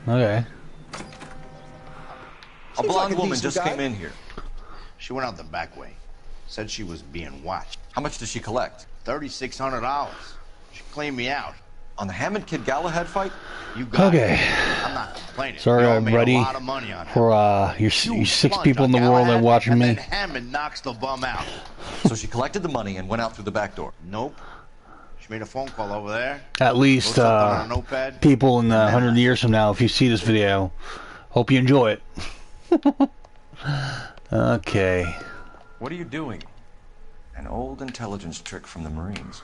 Okay. A blonde woman just came in here. She went out the back way. Said she was being watched. How much did she collect? $3,600. She cleaned me out. On the Hammond Kid Galahad fight? You got Okay. it. I'm not complaining. Sorry, We all I'm made ready a lot of money on for you six people in the world that are watching and me. Then Hammond knocks the bum out. So she collected the money and went out through the back door? Nope. She made a phone call over there. At least people in 100 years from now, if you see this video, hope you enjoy it. Okay. What are you doing? An old intelligence trick from the Marines.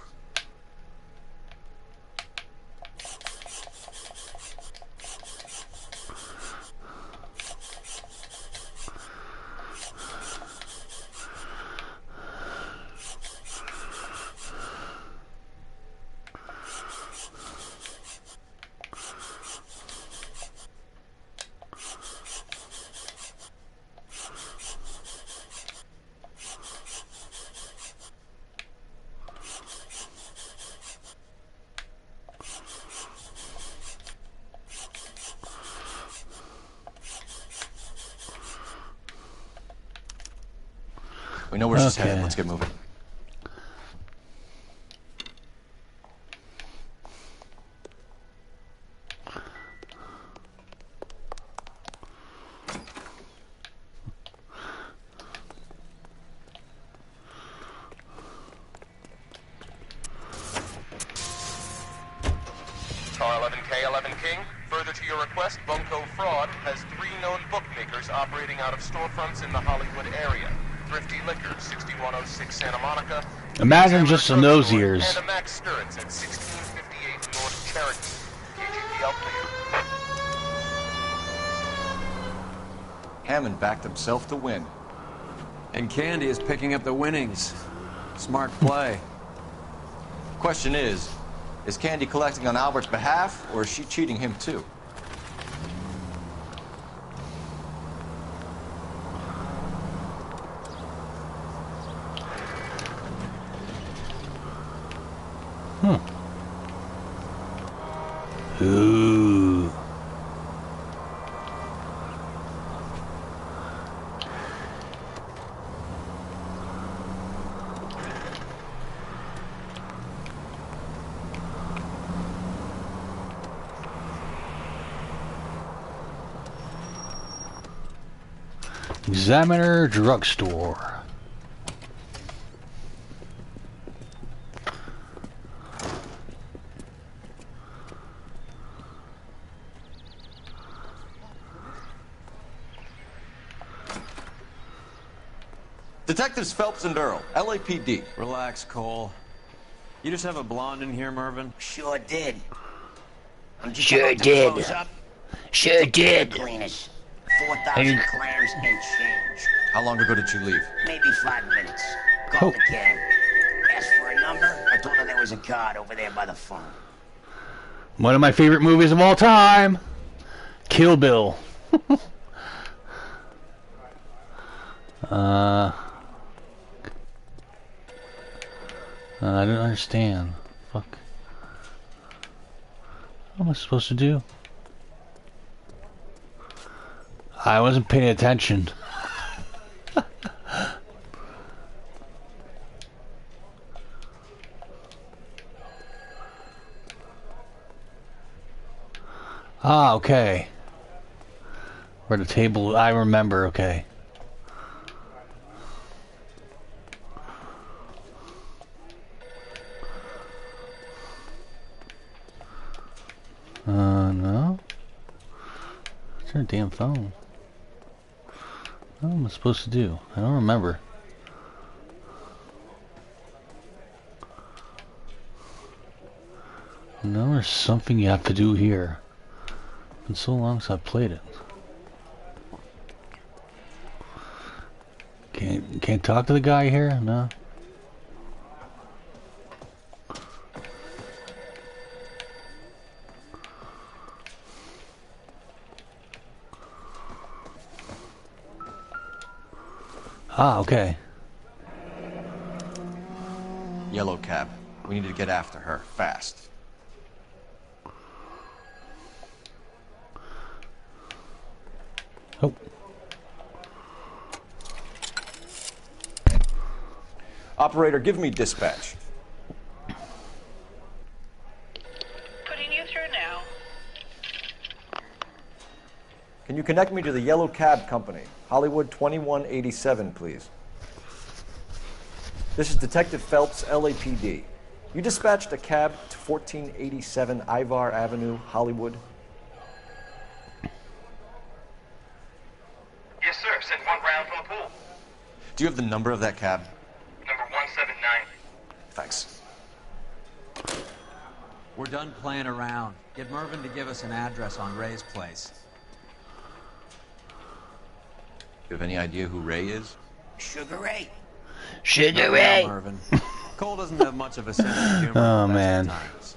We know where she's headed. Let's get moving. Car 11K, 11 King. Further to your request, Bunko Fraud has 3 known bookmakers operating out of storefronts in the Hollywood area. Thrifty Liquor, 6106 Santa Monica. Imagine just in those years. And a Max Spirits at 1658 North Cherokee. KGPL clear. Hammond backed himself to win. And Candy is picking up the winnings. Smart play. Question is Candy collecting on Albert's behalf, or is she cheating him too? Ooh. Examiner Drugstore. Detectives Phelps and Earl, LAPD. Relax, Cole. You just have a blonde in here, Mervyn? Sure did. I'm just Sure about to did. close up. Sure did. Cleanest. 4,000 clams and change. How long ago did you leave? Maybe 5 minutes. Called again. Asked for a number. I told her there was a card over there by the phone. One of my favorite movies of all time. Kill Bill. I don't understand. Fuck. What am I supposed to do? I wasn't paying attention. Ah, okay. Where the table, I remember, okay. No. What's our damn phone? What am I supposed to do? I don't remember. No, there's something you have to do here. It's been so long since I've played it. Can't talk to the guy here? No. Ah, okay. Yellow cab. We need to get after her, fast. Oh. Operator, give me dispatch. Putting you through now. Can you connect me to the Yellow Cab Company, Hollywood 2187, please? This is Detective Phelps, LAPD. You dispatched a cab to 1487 Ivar Avenue, Hollywood? Yes, sir. Sent one round from the pool. Do you have the number of that cab? Number 179. Thanks. We're done playing around. Get Mervyn to give us an address on Ray's place. You have any idea who Ray is? Sugar Ray. Not now, Mervyn. Cole doesn't have much of a sense of humor. Oh, at the best man. of times.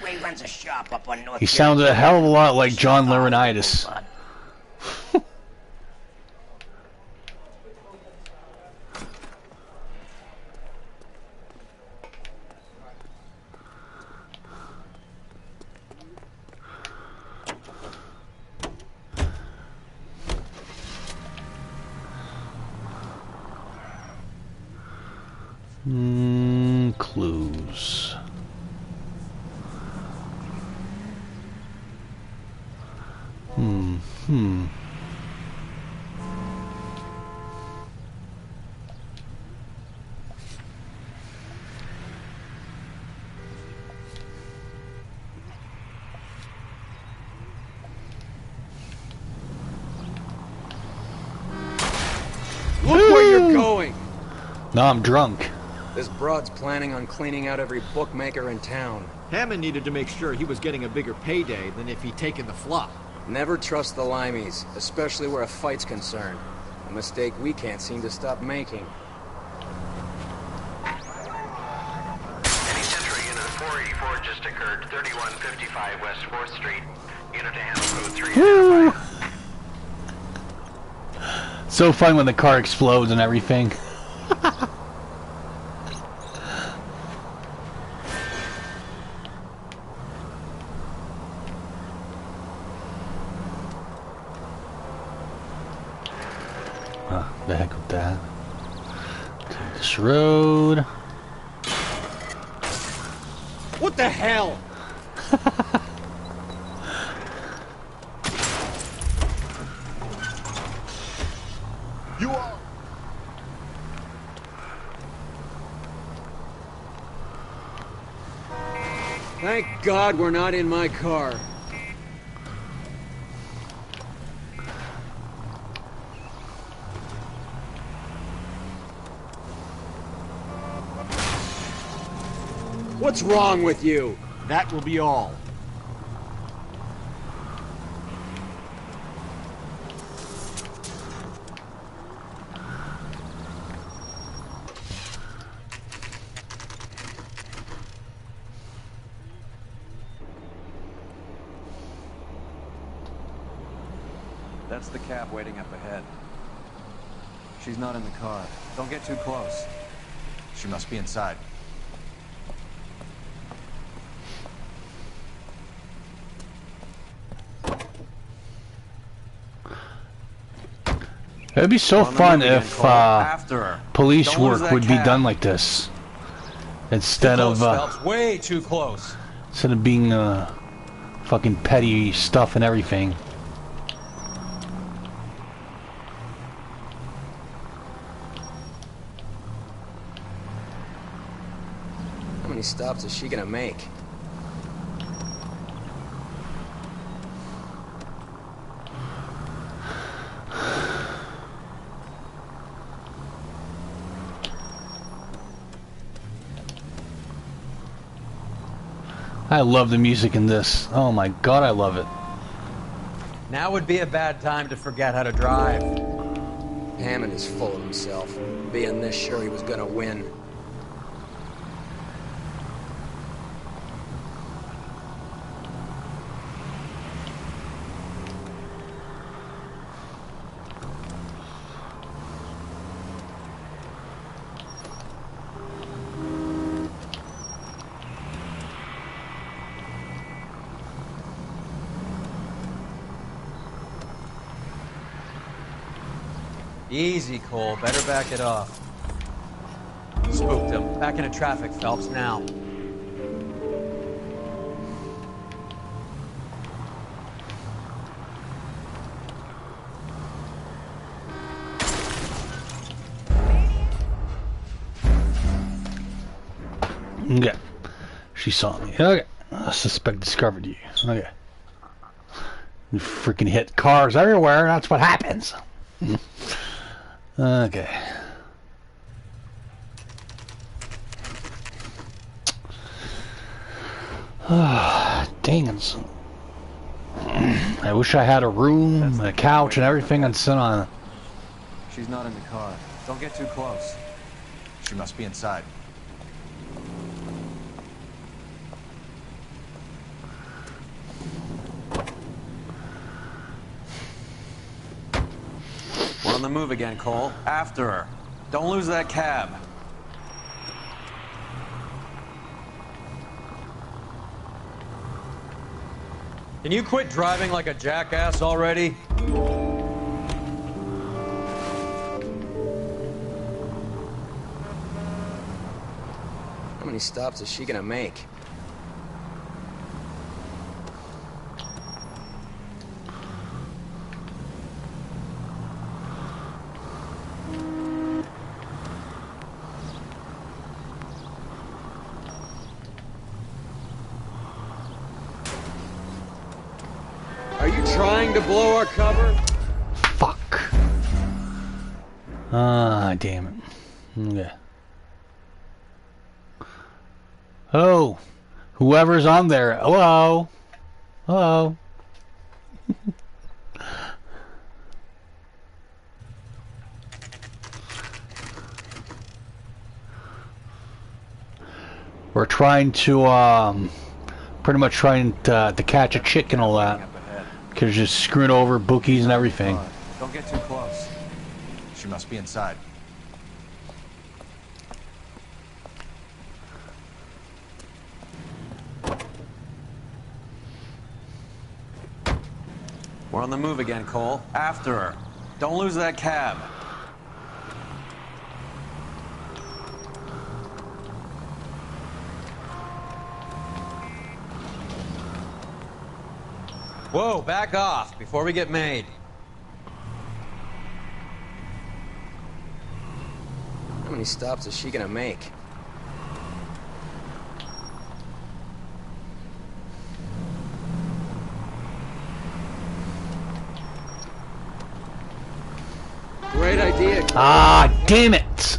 Ray runs a shop up on North. He sounded a hell of a lot like John Laurinaitis. Clues. Look where you're going! No, I'm drunk. This broad's planning on cleaning out every bookmaker in town. Hammond needed to make sure he was getting a bigger payday than if he'd taken the flop. Never trust the limeys, especially where a fight's concerned. A mistake we can't seem to stop making. Any Central Unit 484 just occurred. 3155 West 4th Street. Unit to handle code 305. So fun when the car explodes and everything. The heck with that. Take this road. What the hell? You are. Thank God we're not in my car. What's wrong with you? That will be all. That's the cab waiting up ahead. She's not in the car. Don't get too close. She must be inside. It'd be so fun if After her. police Don't lose work that would be cab. done like this, instead Too close, of Phelps. Way too close. being fucking petty stuff and everything. How many stops is she gonna make? I love the music in this. Oh my god, I love it. Now would be a bad time to forget how to drive. Hammond is full of himself, being this sure he was gonna win. Easy, Cole. Better back it off. Spooked him. Back into traffic, Phelps, now. Okay. She saw me. Okay. Suspect discovered you. Okay. You freaking hit cars everywhere. That's what happens. Okay. Dang it. I wish I had a room, a couch, and everything I'd sit on. She's not in the car. Don't get too close. She must be inside. We're on the move again, Cole. After her. Don't lose that cab. Can you quit driving like a jackass already? How many stops is she gonna make? Are you trying to blow our cover? Fuck. Ah, damn it. Okay. Oh, whoever's on there. Hello. Hello. We're trying to, pretty much trying to catch a chick and all that. Because just screwing over bookies and everything. Don't get too close. She must be inside. We're on the move again, Cole. After her. Don't lose that cab. Whoa, back off before we get made. How many stops is she gonna make? Great idea. Ah, damn it!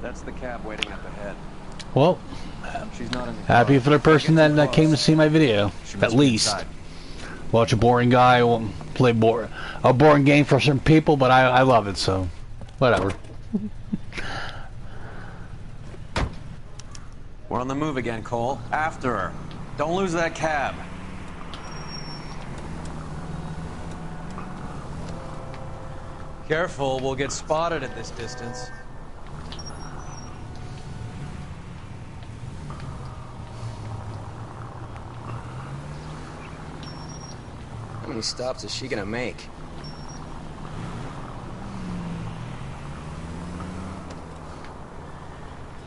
That's the cab waiting up ahead. Well, She's not in the happy car. for the person Don't get that too came to close. see my video. She At must be least. inside. Watch a boring guy play a boring game for certain people, but I love it, so whatever. We're on the move again, Cole. After her. Don't lose that cab. Careful, we'll get spotted at this distance. How many stops is she gonna make?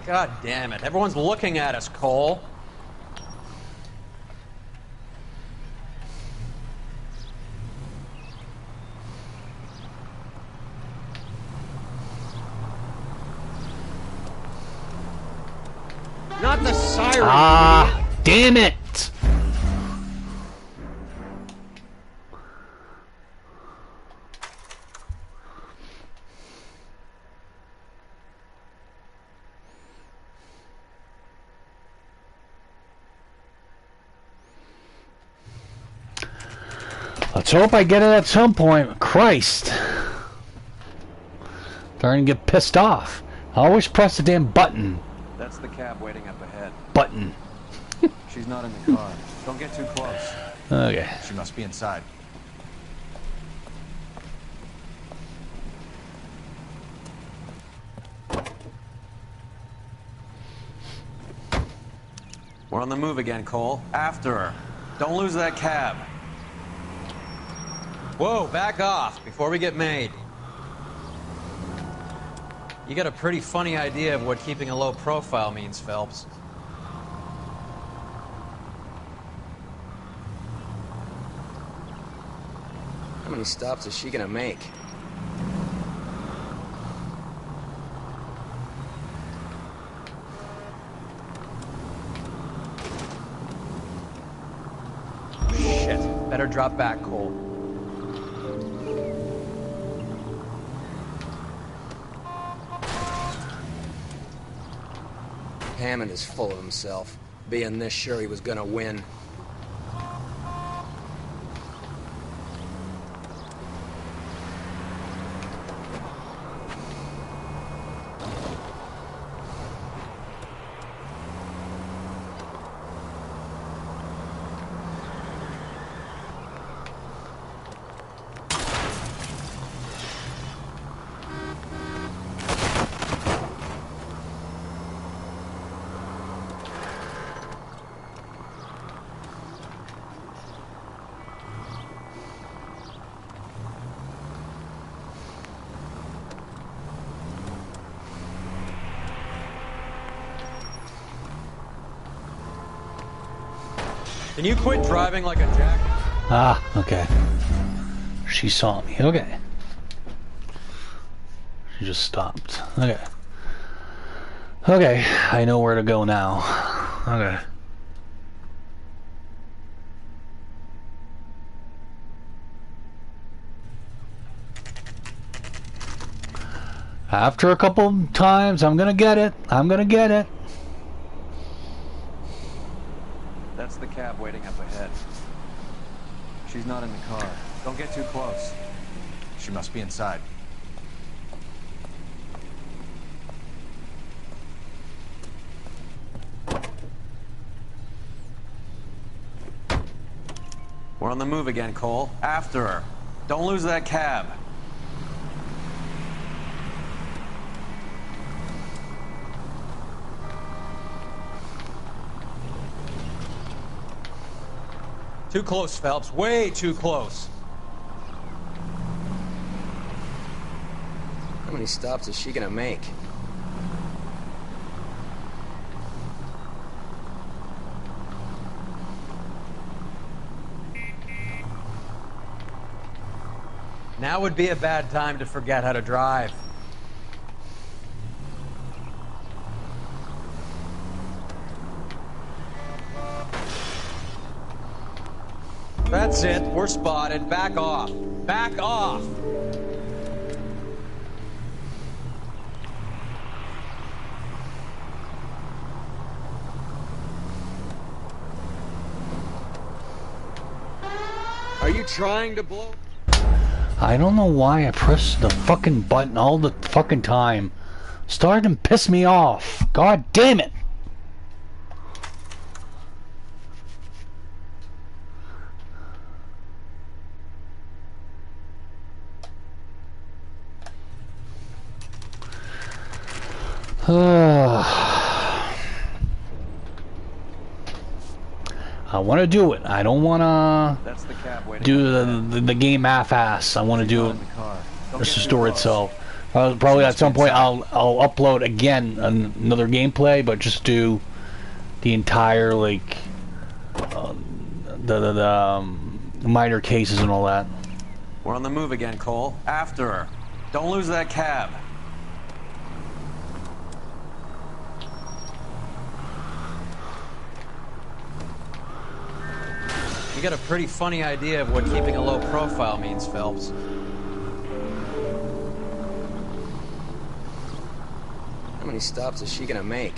God damn it. Everyone's looking at us, Cole. Not the siren. Ah, damn it! Let's hope I get it at some point. Christ. Starting to get pissed off. I always press the damn button. That's the cab waiting up ahead. Button. She's not in the car. Don't get too close. Okay. She must be inside. We're on the move again, Cole. After her. Don't lose that cab. Whoa, back off before we get made. You got a pretty funny idea of what keeping a low profile means, Phelps. How many stops is she gonna make? Shit. Better drop back, Cole. Hammond is full of himself, being this sure he was gonna win. Can you quit driving like a jack? Ah, okay. She saw me. Okay. She just stopped. Okay. Okay, I know where to go now. Okay. After a couple times, I'm gonna get it. I'm gonna get it. That's the cab waiting up ahead. She's not in the car. Don't get too close. She must be inside. We're on the move again, Cole. After her. Don't lose that cab. Too close, Phelps. Way too close. How many stops is she gonna make? Now would be a bad time to forget how to drive. That's it. We're spotted. Back off. Back off. Are you trying to blow? I don't know why I press the fucking button all the fucking time. Starting to piss me off. God damn it. I want to do it. I don't want to do the game half-ass. I want to do it just the story itself. Probably at some point I'll upload again another gameplay, but just do the entire like the minor cases and all that. We're on the move again, Cole. After her. Don't lose that cab. You got a pretty funny idea of what keeping a low profile means, Phelps. How many stops is she gonna make?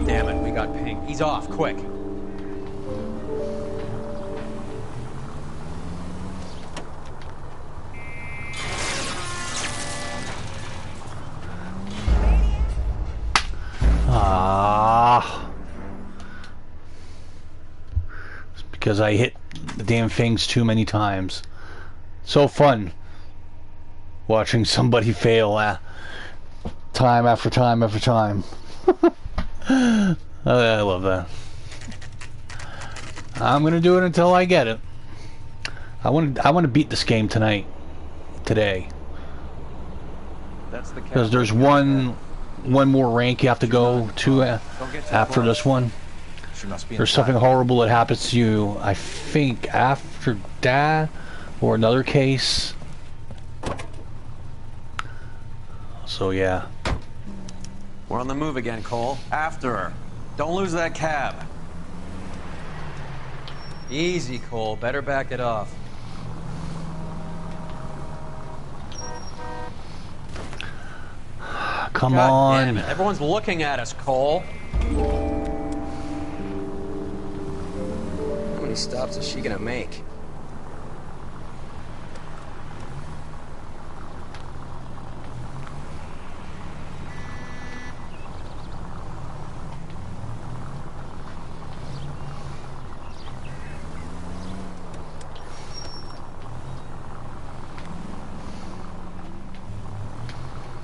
Damn got pinged. He's off, quick. It's because I hit the damn things too many times. So fun watching somebody fail time after time after time. I love that. I'm gonna do it until I get it. I want to beat this game today. Because there's one more rank you have to go to after this one. There's something horrible that happens to you, I think, after that, or another case. So yeah. We're on the move again, Cole. After her. Don't lose that cab. Easy, Cole. Better back it off. Come God on. Damn it. Everyone's looking at us, Cole. How many stops is she gonna make?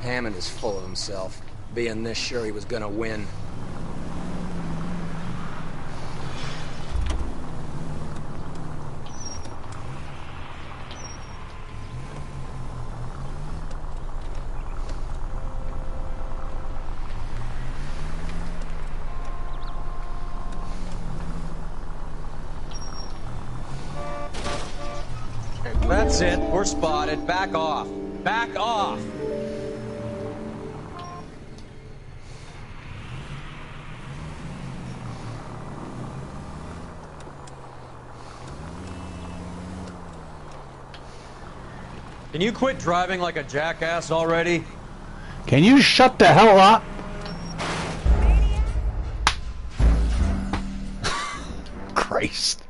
Hammond is full of himself, being this sure he was gonna win. That's it. We're spotted. Back off. Back off. Can you quit driving like a jackass already? Can you shut the hell up? Christ.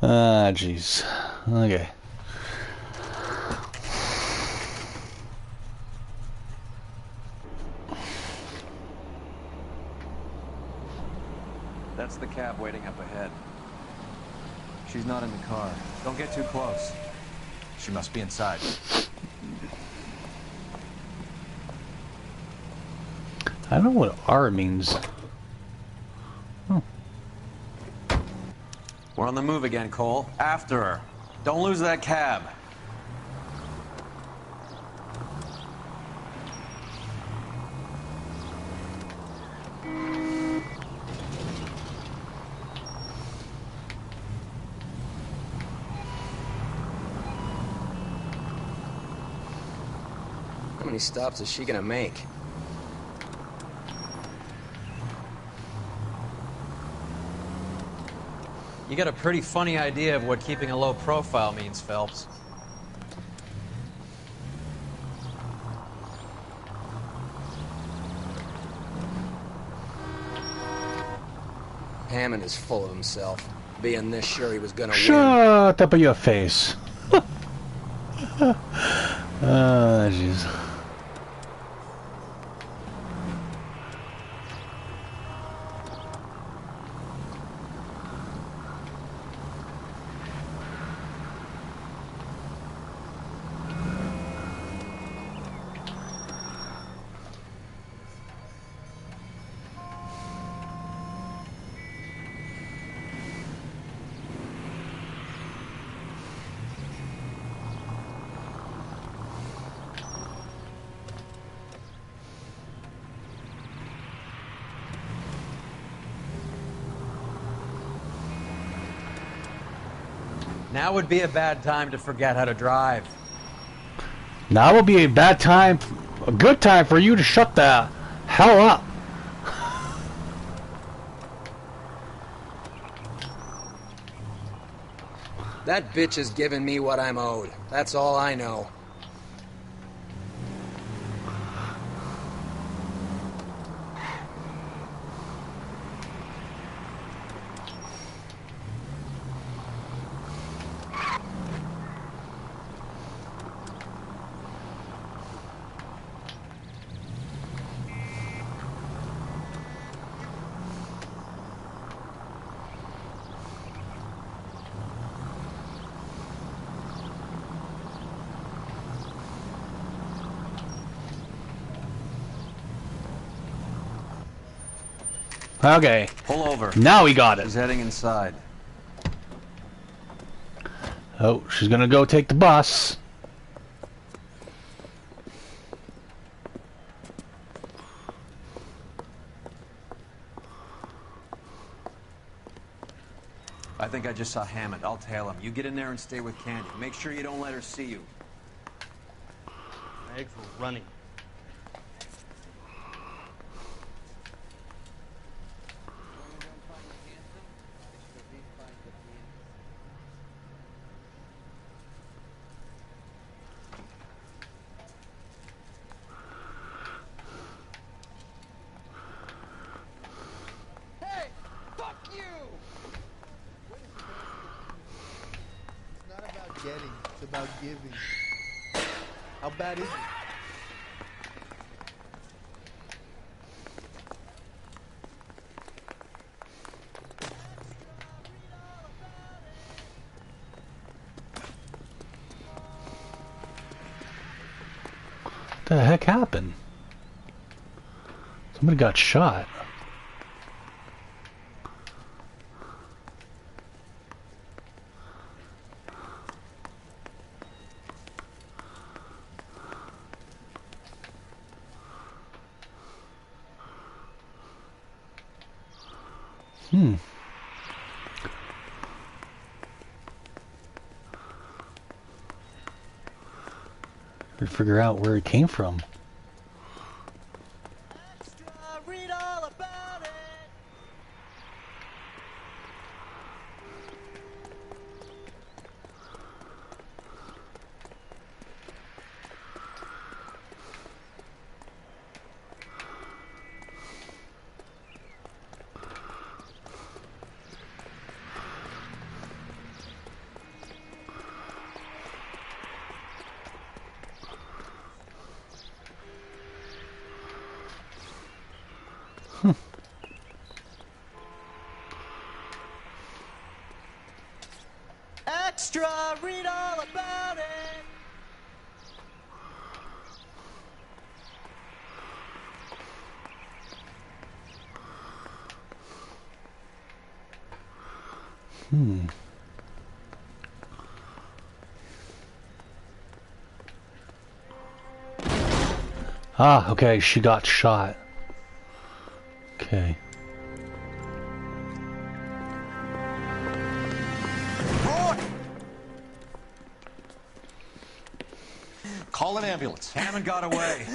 Ah, jeez. Okay. That's the cab waiting up ahead. She's not in the car. Don't get too close. She must be inside. I don't know what R means. Oh. We're on the move again, Cole. After her. Don't lose that cab. How many stops is she gonna make? You got a pretty funny idea of what keeping a low profile means, Phelps. Hammond is full of himself, being this sure he was gonna win. Shut up in your face. Ah, jeez. Now would be a bad time to forget how to drive. Now would be a bad time, a good time for you to shut the hell up. That bitch has given me what I'm owed. That's all I know. Okay. Pull over. Now we got it. He's heading inside. Oh, she's gonna go take the bus. I think I just saw Hammond. I'll tail him. You get in there and stay with Candy. Make sure you don't let her see you. My eggs were running. It's about giving. How bad is it? What the heck happened? Somebody got shot. To figure out where it came from. Extra, read all about it. Extra, read all about it. Ah, okay, she got shot. Okay. Call an ambulance. Hammond got away.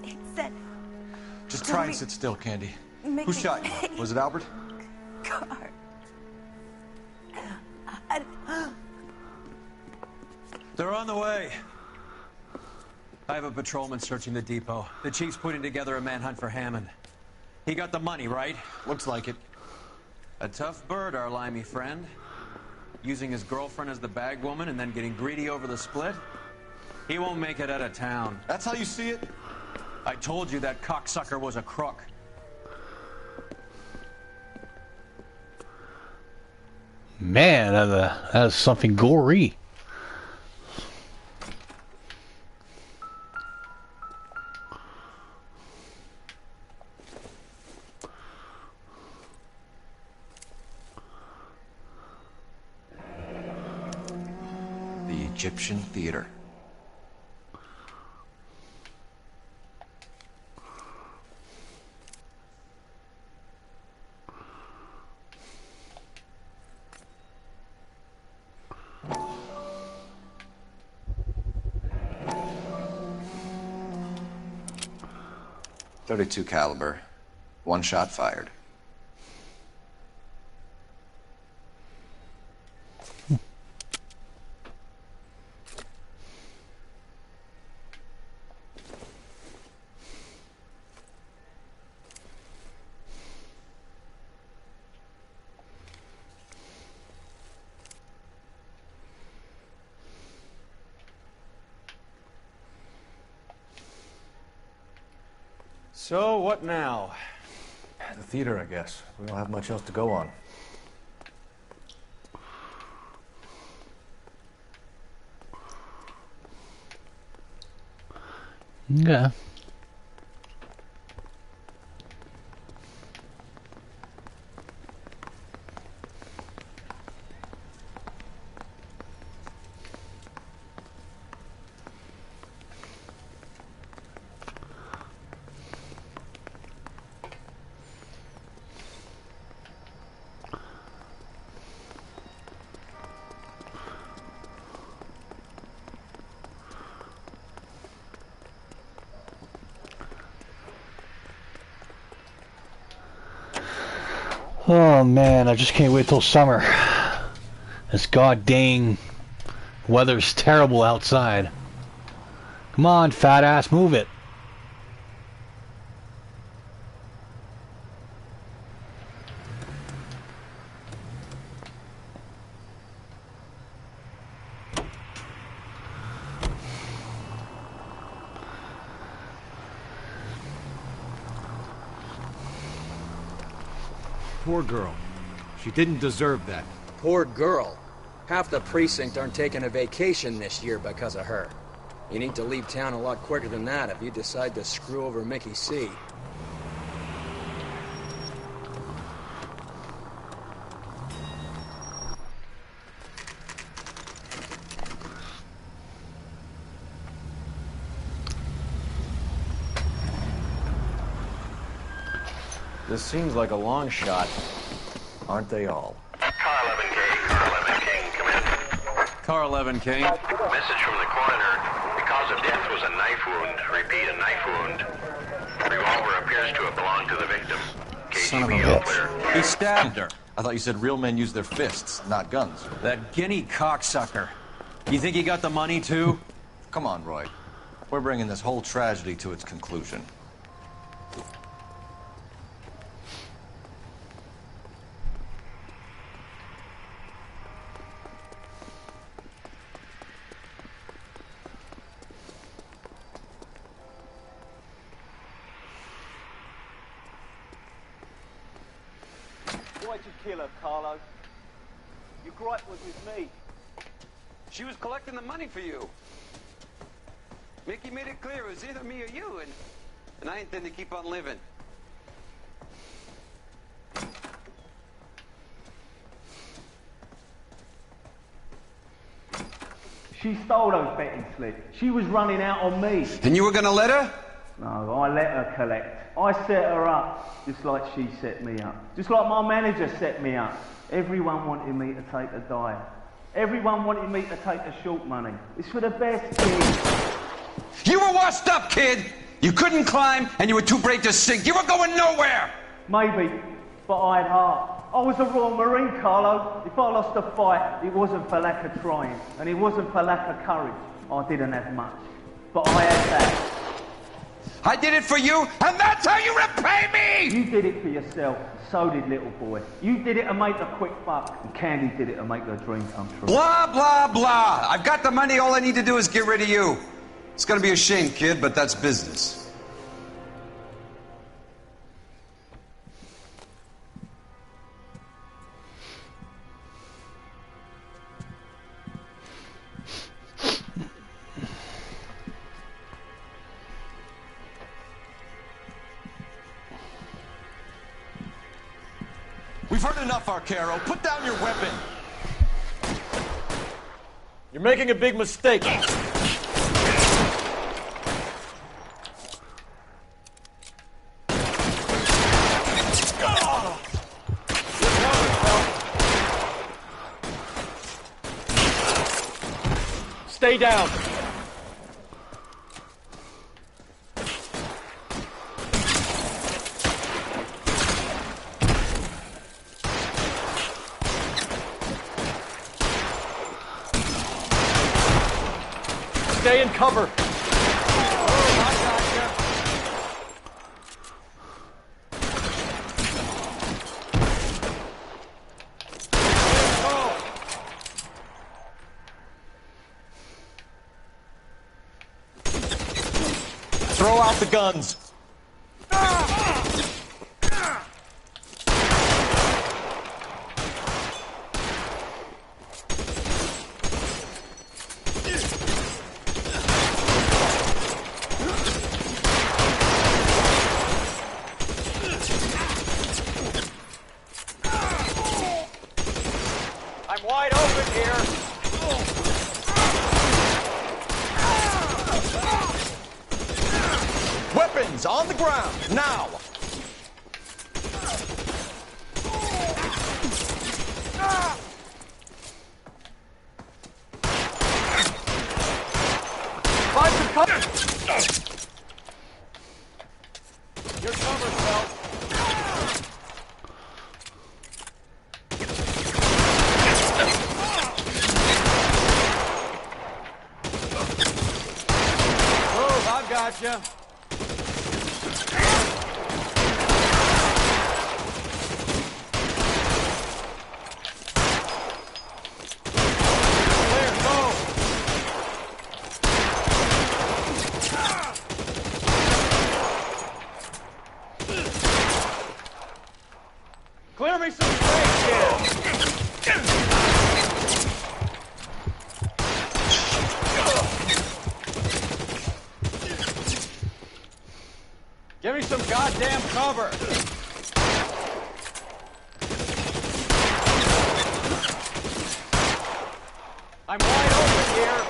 He said... Just try and sit still, Candy. Who shot you? Was it Albert? Car. They're on the way. I have a patrolman searching the depot. The chief's putting together a manhunt for Hammond. He got the money, right? Looks like it. A tough bird, our limey friend. Using his girlfriend as the bag woman and then getting greedy over the split. He won't make it out of town. That's how you see it? I told you that cocksucker was a crook. Man, that's something gory. The Egyptian Theater. .32 caliber. One shot fired. So, what now? The theater, I guess. We don't have much else to go on. Yeah. Oh man, I just can't wait till summer. This god dang weather's terrible outside. Come on, fat ass, move it. Poor girl. She didn't deserve that. Poor girl. Half the precinct aren't taking a vacation this year because of her. You need to leave town a lot quicker than that if you decide to screw over Mickey C. This seems like a long shot. Aren't they all? Car 11K, Car 11 King, come in. Car 11 King. Message from the coroner. The cause of death was a knife wound. Repeat, a knife wound. Revolver appears to have belonged to the victim. Son of a KGB all bitch. clear. He stabbed her. I thought you said real men use their fists, not guns. That guinea cocksucker. You think he got the money too? Come on, Roy. We're bringing this whole tragedy to its conclusion. Why'd you kill her, Carlo? Your gripe was with me. She was collecting the money for you. Mickey made it clear it was either me or you, and I intend to keep on living. She stole those betting slips. She was running out on me. And you were gonna let her? No, I let her collect. I set her up, just like she set me up. Just like my manager set me up. Everyone wanted me to take a dive. Everyone wanted me to take the short money. It's for the best, kid. You were washed up, kid! You couldn't climb, and you were too brave to sink. You were going nowhere! Maybe, but I had heart. I was a Royal Marine, Carlo. If I lost a fight, it wasn't for lack of trying, and it wasn't for lack of courage. I didn't have much, but I had that. I did it for you, and that's how you repay me! You did it for yourself, so did little boy. You did it to make a quick buck, and Candy did it to make her dream come true. Blah, blah, blah. I've got the money, all I need to do is get rid of you. It's gonna be a shame, kid, but that's business. We've heard enough, Arcaro. Put down your weapon. You're making a big mistake. Stay down. Stay in cover. Throw out the guns. No! I'm wide open here. Weapons on the ground, now! Find some cover! You're covered, Phelps. Move, I've got you. Clear me some space here! Give me some goddamn cover! I'm wide open here!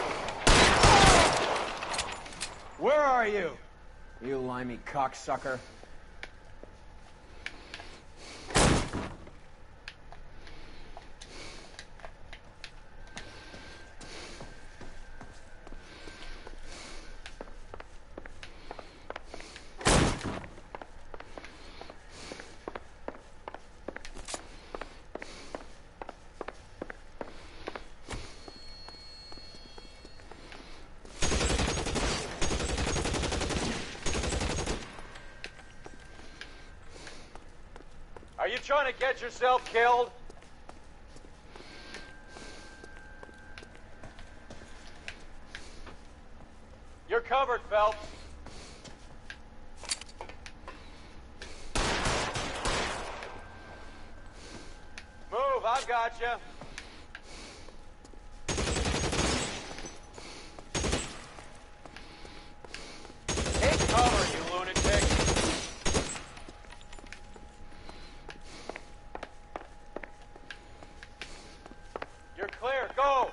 Where are you? You limey cocksucker. Are you trying to get yourself killed? You're covered, Phelps. Move, I've got you. Take cover, you lunatic. You're clear, go!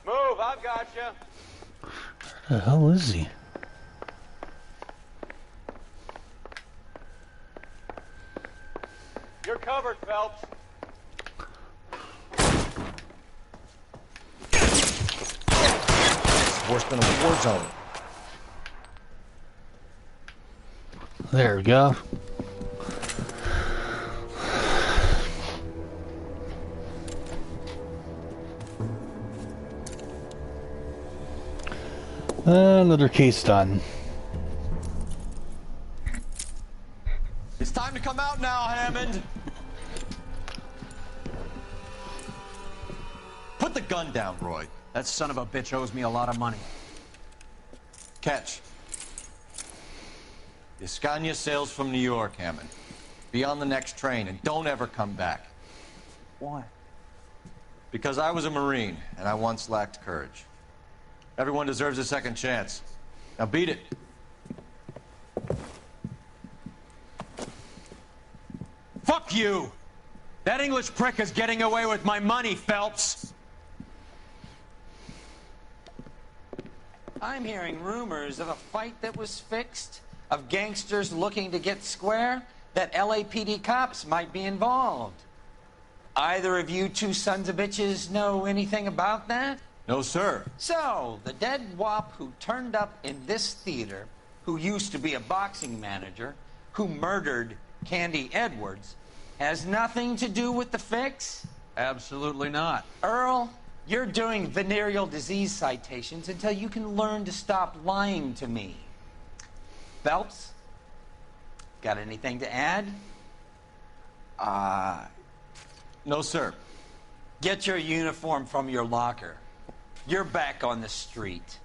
Move, I've got you. Where the hell is he? You're covered, Phelps. Worse than a war zone. There we go. Another case done. It's time to come out now, Hammond. Put the gun down, Roy. That son of a bitch owes me a lot of money. Catch. Escania sails from New York, Hammond. Be on the next train and don't ever come back. Why? Because I was a Marine and I once lacked courage. Everyone deserves a second chance. Now beat it. Fuck you! That English prick is getting away with my money, Phelps! I'm hearing rumors of a fight that was fixed, of gangsters looking to get square, that LAPD cops might be involved. Either of you two sons of bitches know anything about that? No, sir. So, the dead wop who turned up in this theater, who used to be a boxing manager, who murdered Candy Edwards, has nothing to do with the fix? Absolutely not. Earl, you're doing venereal disease citations until you can learn to stop lying to me. Phelps, got anything to add? No, sir. Get your uniform from your locker. You're back on the street.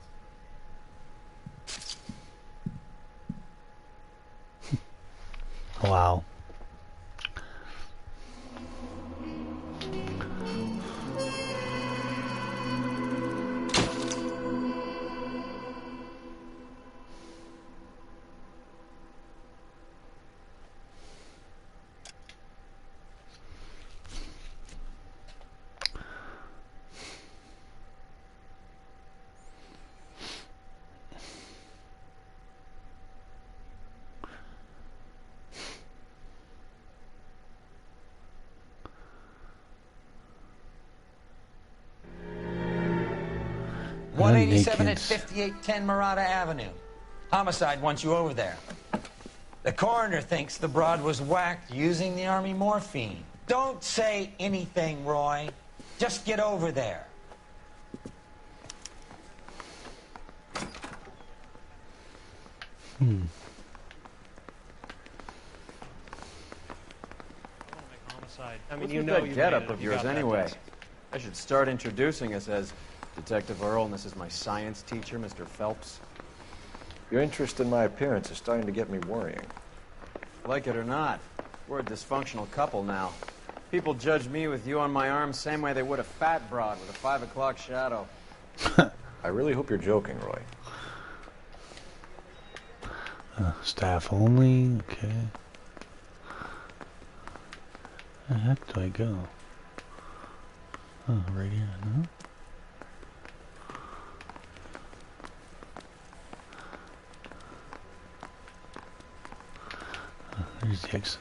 Wow. One 187 at 5810 Murata Avenue. Homicide wants you over there. The coroner thinks the broad was whacked using the army morphine. Don't say anything, Roy. Just get over there. I mean, you know, that getup of yours anyway. I should start introducing us as Detective Earl, and this is my science teacher, Mr. Phelps. Your interest in my appearance is starting to get me worrying. Like it or not, we're a dysfunctional couple now. People judge me with you on my arm same way they would a fat broad with a 5 o'clock shadow. I really hope you're joking, Roy. Staff only, okay. Where the heck do I go? Oh, right here, no? There's the exit.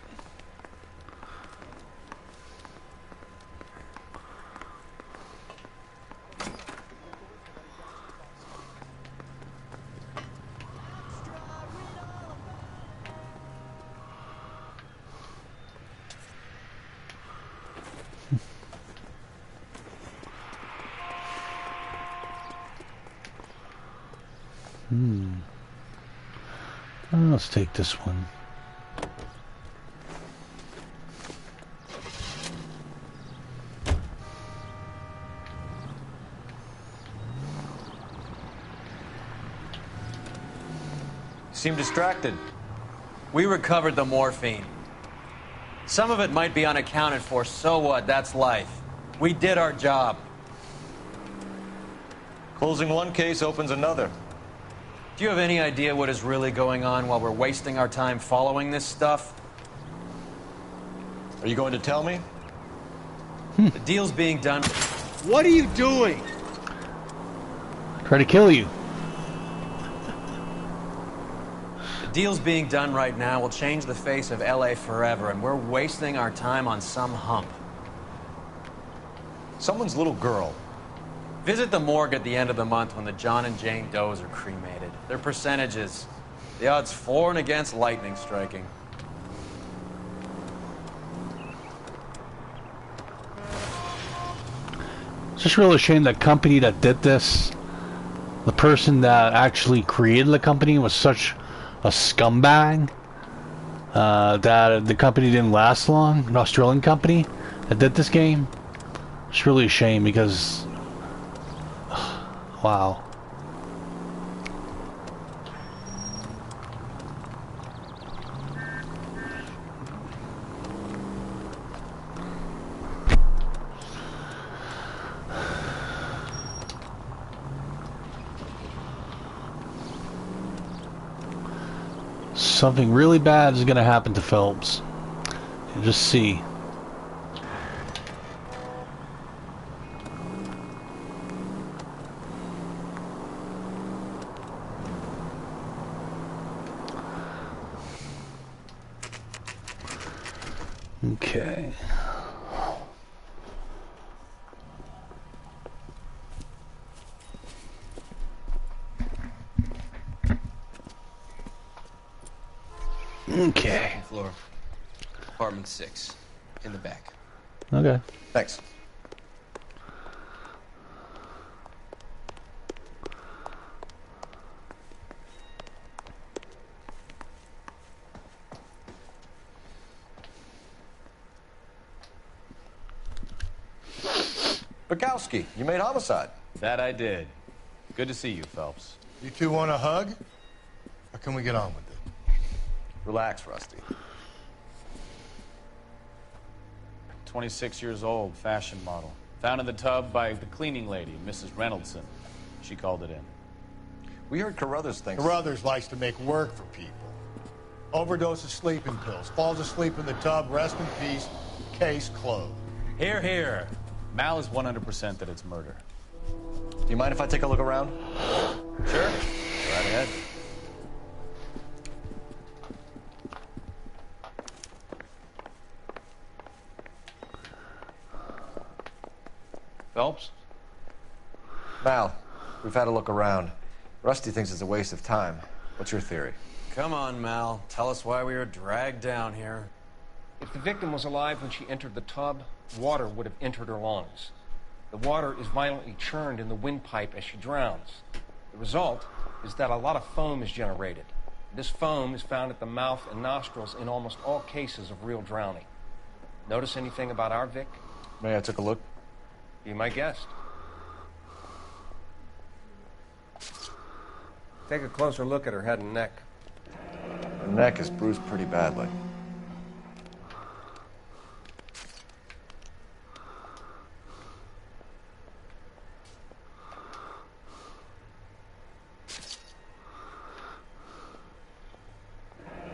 Let's take this one. Seem distracted. We recovered the morphine. Some of it might be unaccounted for, so what? That's life. We did our job. Closing one case opens another. Do you have any idea what is really going on while we're wasting our time following this stuff? Are you going to tell me? The deal's being done. What are you doing? Try to kill you. The deal's being done right now will change the face of LA forever, and we're wasting our time on some hump. Someone's little girl. Visit the morgue at the end of the month when the John and Jane Does are cremated. Their percentages. The odds for and against lightning striking. It's just really a shame that company that did this, the person that actually created the company was such a scumbag that the company didn't last long. An Australian company that did this game. It's really a shame because wow. Something really bad is going to happen to Phelps. You just see. Okay. Okay. Second floor. Apartment 6. In the back. Okay. Thanks. Bukowski, you made homicide. That I did. Good to see you, Phelps. You two want a hug? Or can we get on with it? Relax, Rusty. 26 years old, fashion model. Found in the tub by the cleaning lady, Mrs. Reynoldson. She called it in. We heard Carruthers thinks... Carruthers likes to make work for people. Overdose of sleeping pills. Falls asleep in the tub. Rest in peace. Case closed. Here, here. Mal is 100% that it's murder. Do you mind if I take a look around? Sure. Right ahead. Phelps? Mal, we've had a look around. Rusty thinks it's a waste of time. What's your theory? Come on, Mal. Tell us why we were dragged down here. If the victim was alive when she entered the tub, water would have entered her lungs. The water is violently churned in the windpipe as she drowns. The result is that a lot of foam is generated. This foam is found at the mouth and nostrils in almost all cases of real drowning. Notice anything about our Vic? May I take a look? Be my guest. Take a closer look at her head and neck. Her neck is bruised pretty badly.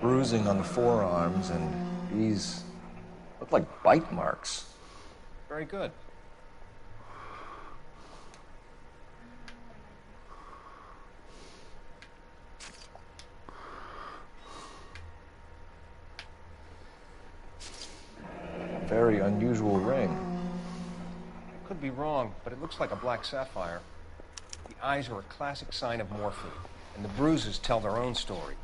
Bruising on the forearms, and these look like bite marks. Very good. Very unusual ring. I could be wrong, but it looks like a black sapphire. The eyes are a classic sign of morphine, and the bruises tell their own story.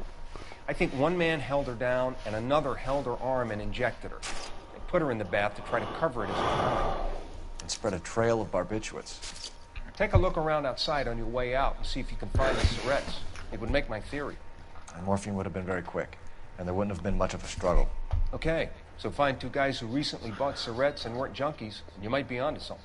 I think one man held her down and another held her arm and injected her. They put her in the bath to try to cover it as it dried. And spread a trail of barbiturates. Take a look around outside on your way out and see if you can find the syrettes. It would make my theory. And morphine would have been very quick, and there wouldn't have been much of a struggle. Okay, so find two guys who recently bought syrettes and weren't junkies, and you might be onto something.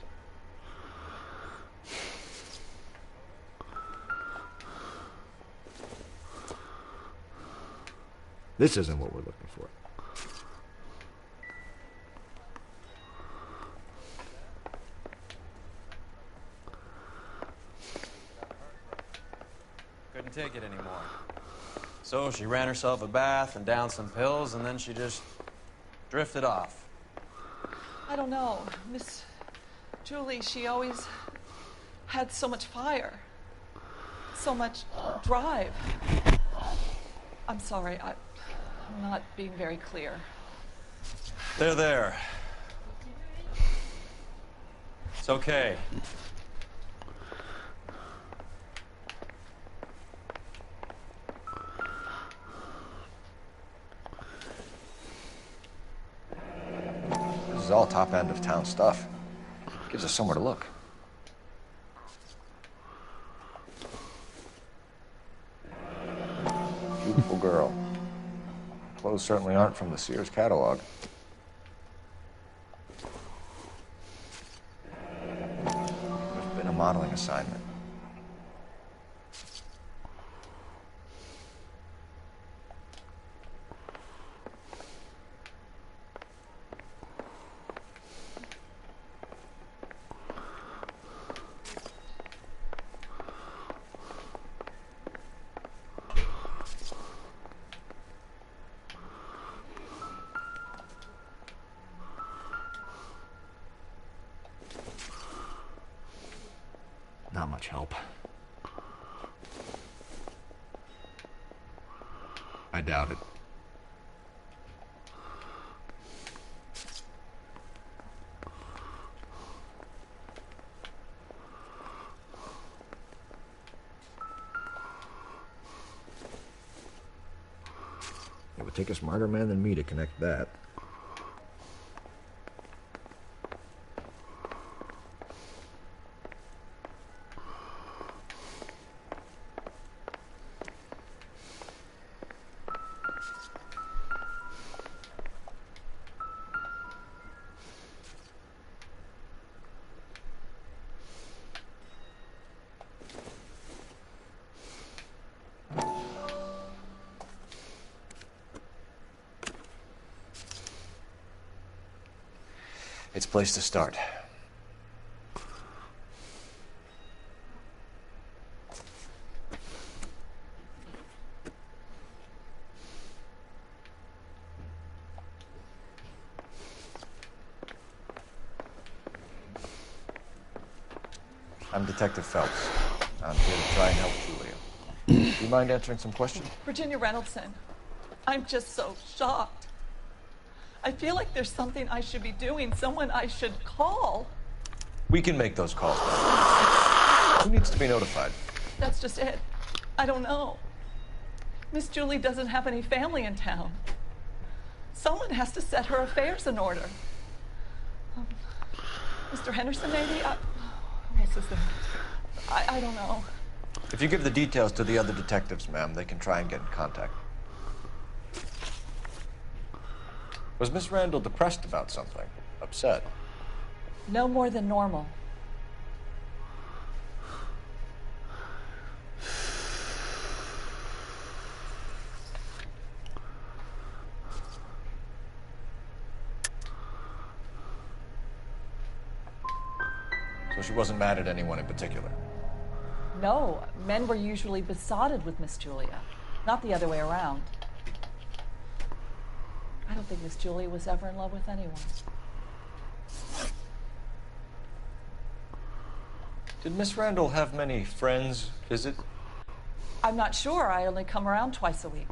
This isn't what we're looking for. Couldn't take it anymore. So she ran herself a bath and downed some pills, and then she just drifted off. I don't know. Miss Julie, she always had so much fire, so much drive. I'm sorry, I'm not being very clear. There. It's okay. This is all top end of town stuff. Gives us somewhere to look. Beautiful girl. Clothes certainly aren't from the Sears catalog. There's been a modeling assignment. Not much help. I doubt it. It would take a smarter man than me to connect that. It's a place to start. I'm Detective Phelps. I'm here to try and help Julia. Do you mind answering some questions? Virginia Reynoldson, I'm just so shocked. I feel like there's something I should be doing, someone I should call. We can make those calls. Who needs to be notified? That's just it. I don't know. Miss Julie doesn't have any family in town. Someone has to set her affairs in order. Mr. Henderson, maybe? Who else is there? I don't know. If you give the details to the other detectives, ma'am, they can try and get in contact. Was Miss Randall depressed about something? Upset? No more than normal. So she wasn't mad at anyone in particular? No, men were usually besotted with Miss Julia, not the other way around. I don't think Miss Julia was ever in love with anyone. Did Miss Randall have many friends visit? I'm not sure. I only come around twice a week.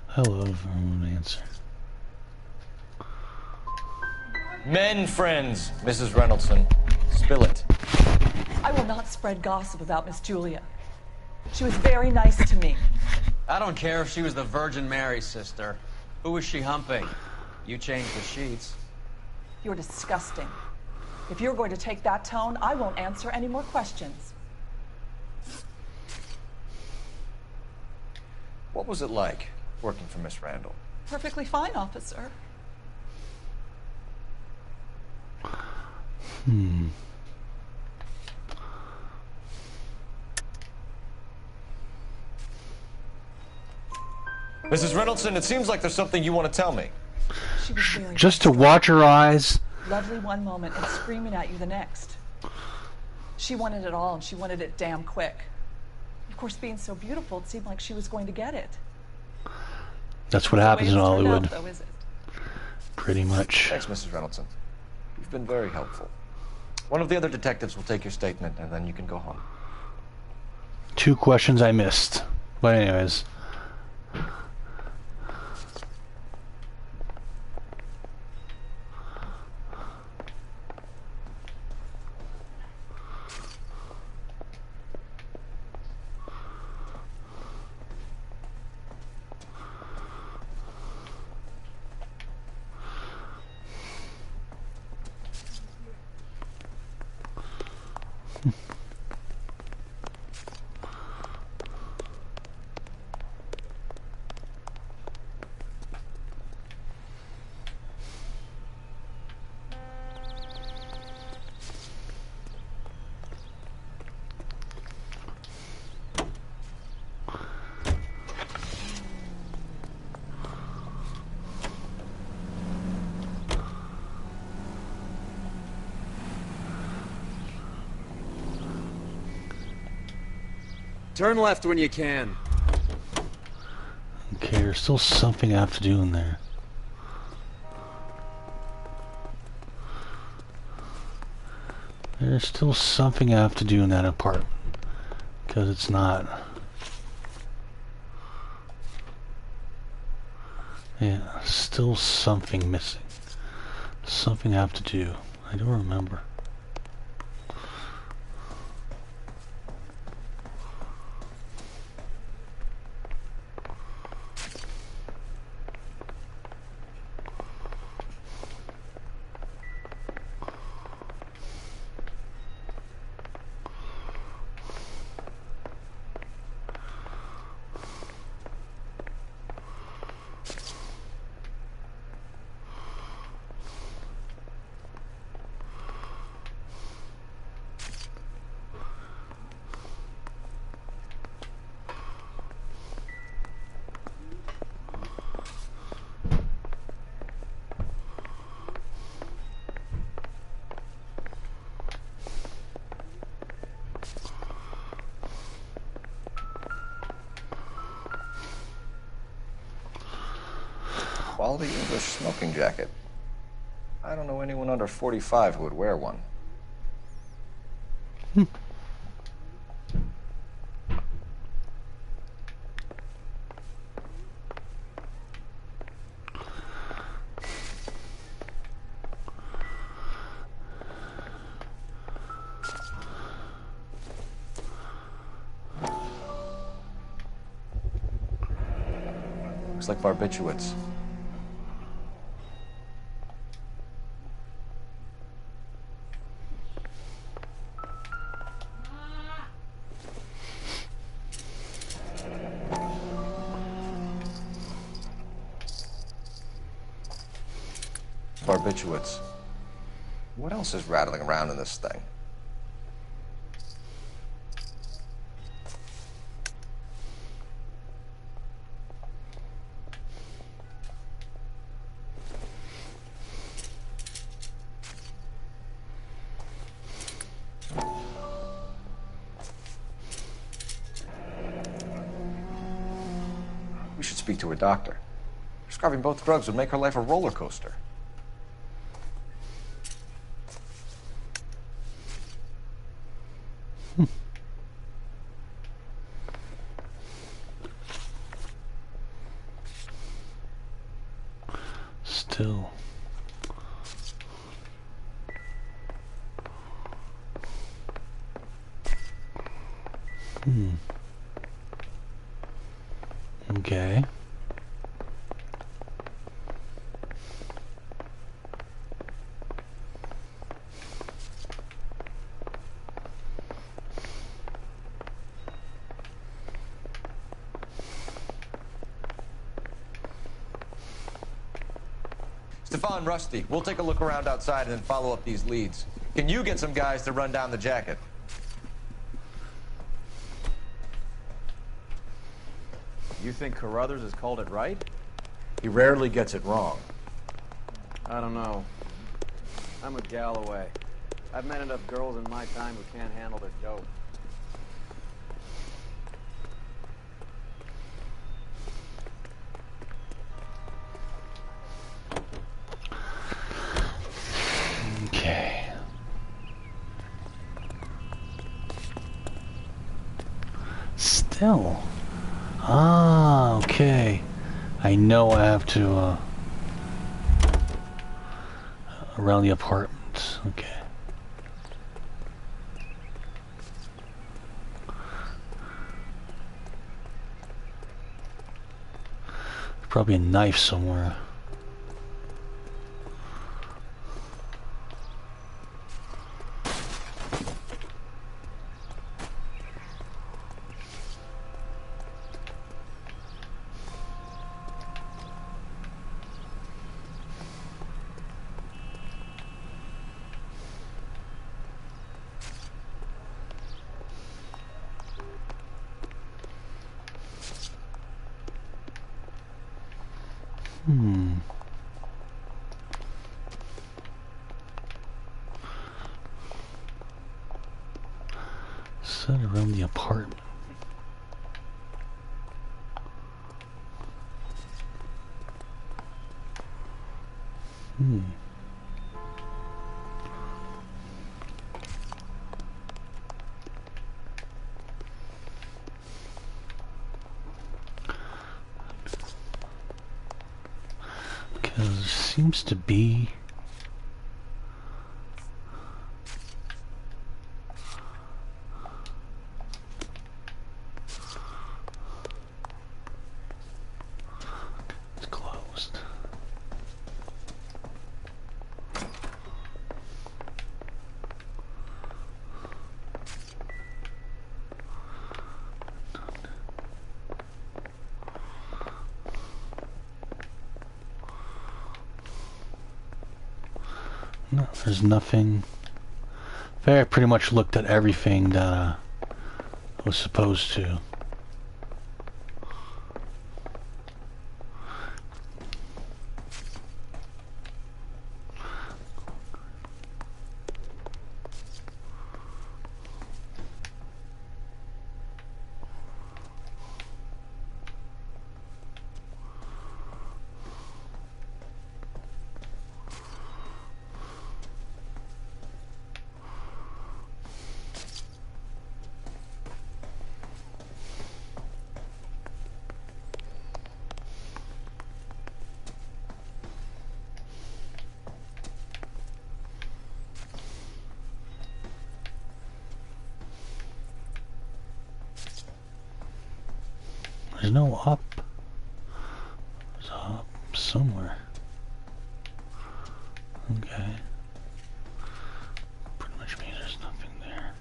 Hello, everyone. Answer. Men friends, Mrs. Reynoldson. Spill it. I will not spread gossip about Miss Julia. She was very nice to me. I don't care if she was the Virgin Mary's sister. Who was she humping? You changed the sheets. You're disgusting. If you're going to take that tone, I won't answer any more questions. What was it like working for Miss Randall? Perfectly fine, officer. Mrs. Reynoldson, it seems like there's something you want to tell me. She was very Just to watch her eyes. lovely one moment and screaming at you the next. She wanted it all, and she wanted it damn quick. Of course, being so beautiful, it seemed like she was going to get it. That's what happens in Hollywood. Though, is it? Pretty much. Thanks, Mrs. Reynoldson. You've been very helpful. One of the other detectives will take your statement, and then you can go home. 2 questions I missed. But anyways. Turn left when you can. Okay, there's still something I have to do in there. There's still something I have to do in that apartment. Because it's not. Yeah, still something missing. Something I have to do. I don't remember. quality English smoking jacket. I don't know anyone under 45 who would wear one. Looks like barbiturates. Barbiturates. What else is rattling around in this thing? We should speak to a doctor. Prescribing both drugs would make her life a roller coaster. Still. Okay. Stefan, Rusty, we'll take a look around outside and then follow up these leads. Can you get some guys to run down the jacket? You think Carruthers has called it right? He rarely gets it wrong. I don't know. I'm with Galloway. I've met enough girls in my time who can't handle their dope. Okay. Still. Ah, okay. I know I have to, around the apartments. Okay. Probably a knife somewhere. Set around the apartment. Because there seems to be no, there's nothing. I pretty much looked at everything that I was supposed to. There's no up. There's a up somewhere. Okay. Pretty much means there's nothing there.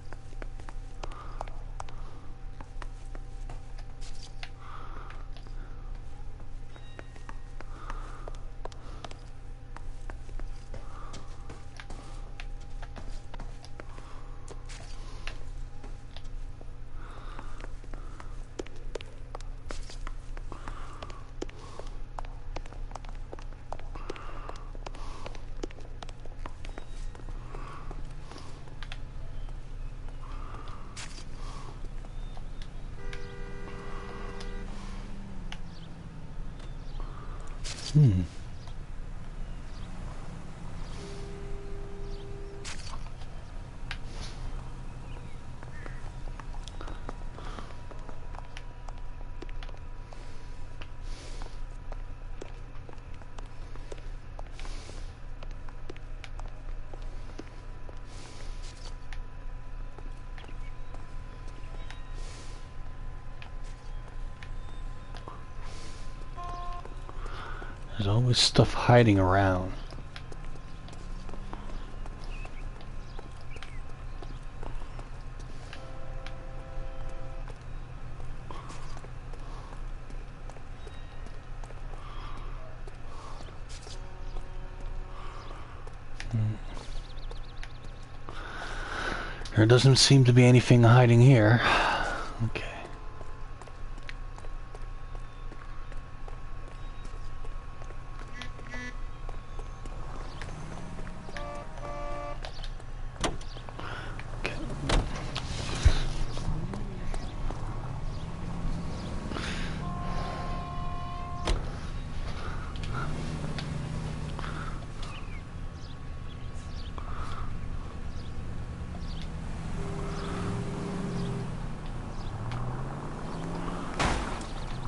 There's always stuff hiding around. There doesn't seem to be anything hiding here. Okay.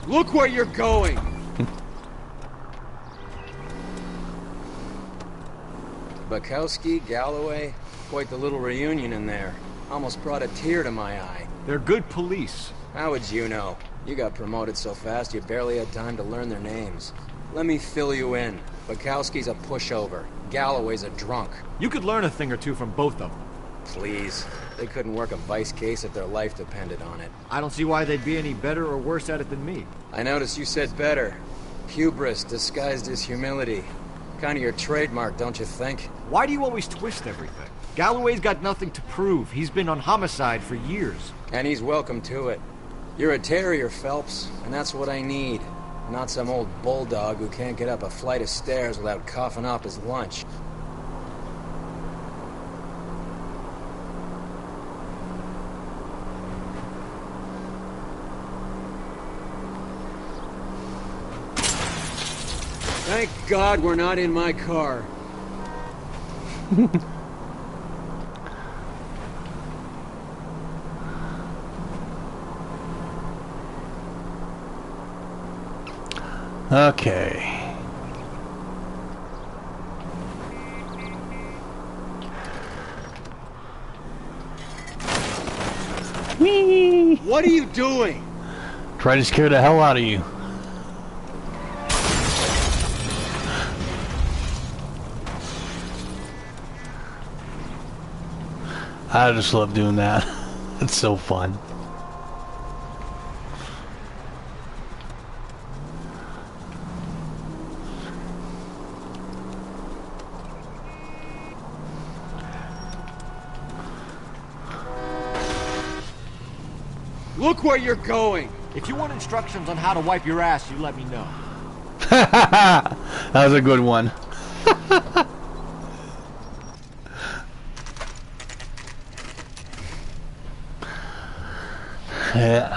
Look where you're going! Bukowski, Galloway, quite the little reunion in there. Almost brought a tear to my eye. They're good police. How would you know? You got promoted so fast you barely had time to learn their names. Let me fill you in. Bukowski's a pushover. Galloway's a drunk. You could learn a thing or two from both of them. Please. They couldn't work a vice case if their life depended on it. I don't see why they'd be any better or worse at it than me. I noticed you said better. Hubris disguised as humility. Kind of your trademark, don't you think? Why do you always twist everything? Galloway's got nothing to prove. He's been on homicide for years. And he's welcome to it. You're a terrier, Phelps, and that's what I need. Not some old bulldog who can't get up a flight of stairs without coughing up his lunch. Thank God we're not in my car. Okay. Whee! What are you doing? Try to scare the hell out of you. I just love doing that. It's so fun. Look where you're going! If you want instructions on how to wipe your ass, you let me know. That was a good one. Yeah.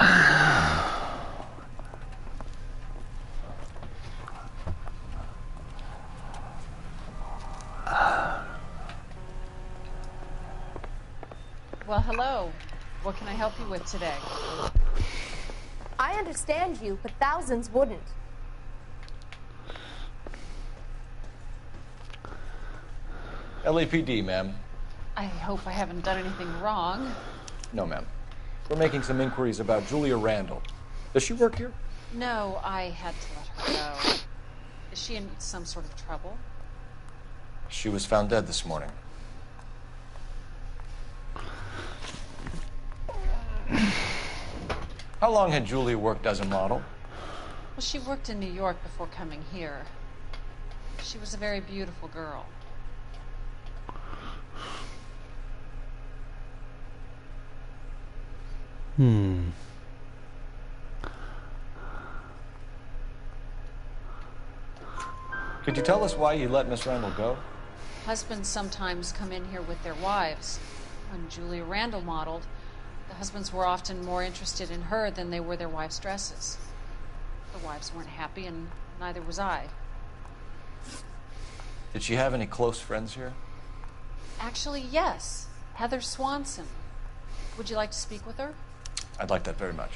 Well, hello. What can I help you with today? I understand you, but thousands wouldn't. LAPD, ma'am. I hope I haven't done anything wrong. No, ma'am. We're making some inquiries about Julia Randall. Does she work here? No, I had to let her go. Is she in some sort of trouble? She was found dead this morning. How long had Julia worked as a model? Well, she worked in New York before coming here. She was a very beautiful girl. Could you tell us why you let Miss Randall go? Husbands sometimes come in here with their wives. When Julia Randall modeled, the husbands were often more interested in her than they were their wives' dresses. The wives weren't happy, and neither was I. Did she have any close friends here? Actually, yes. Heather Swanson. Would you like to speak with her? I'd like that very much.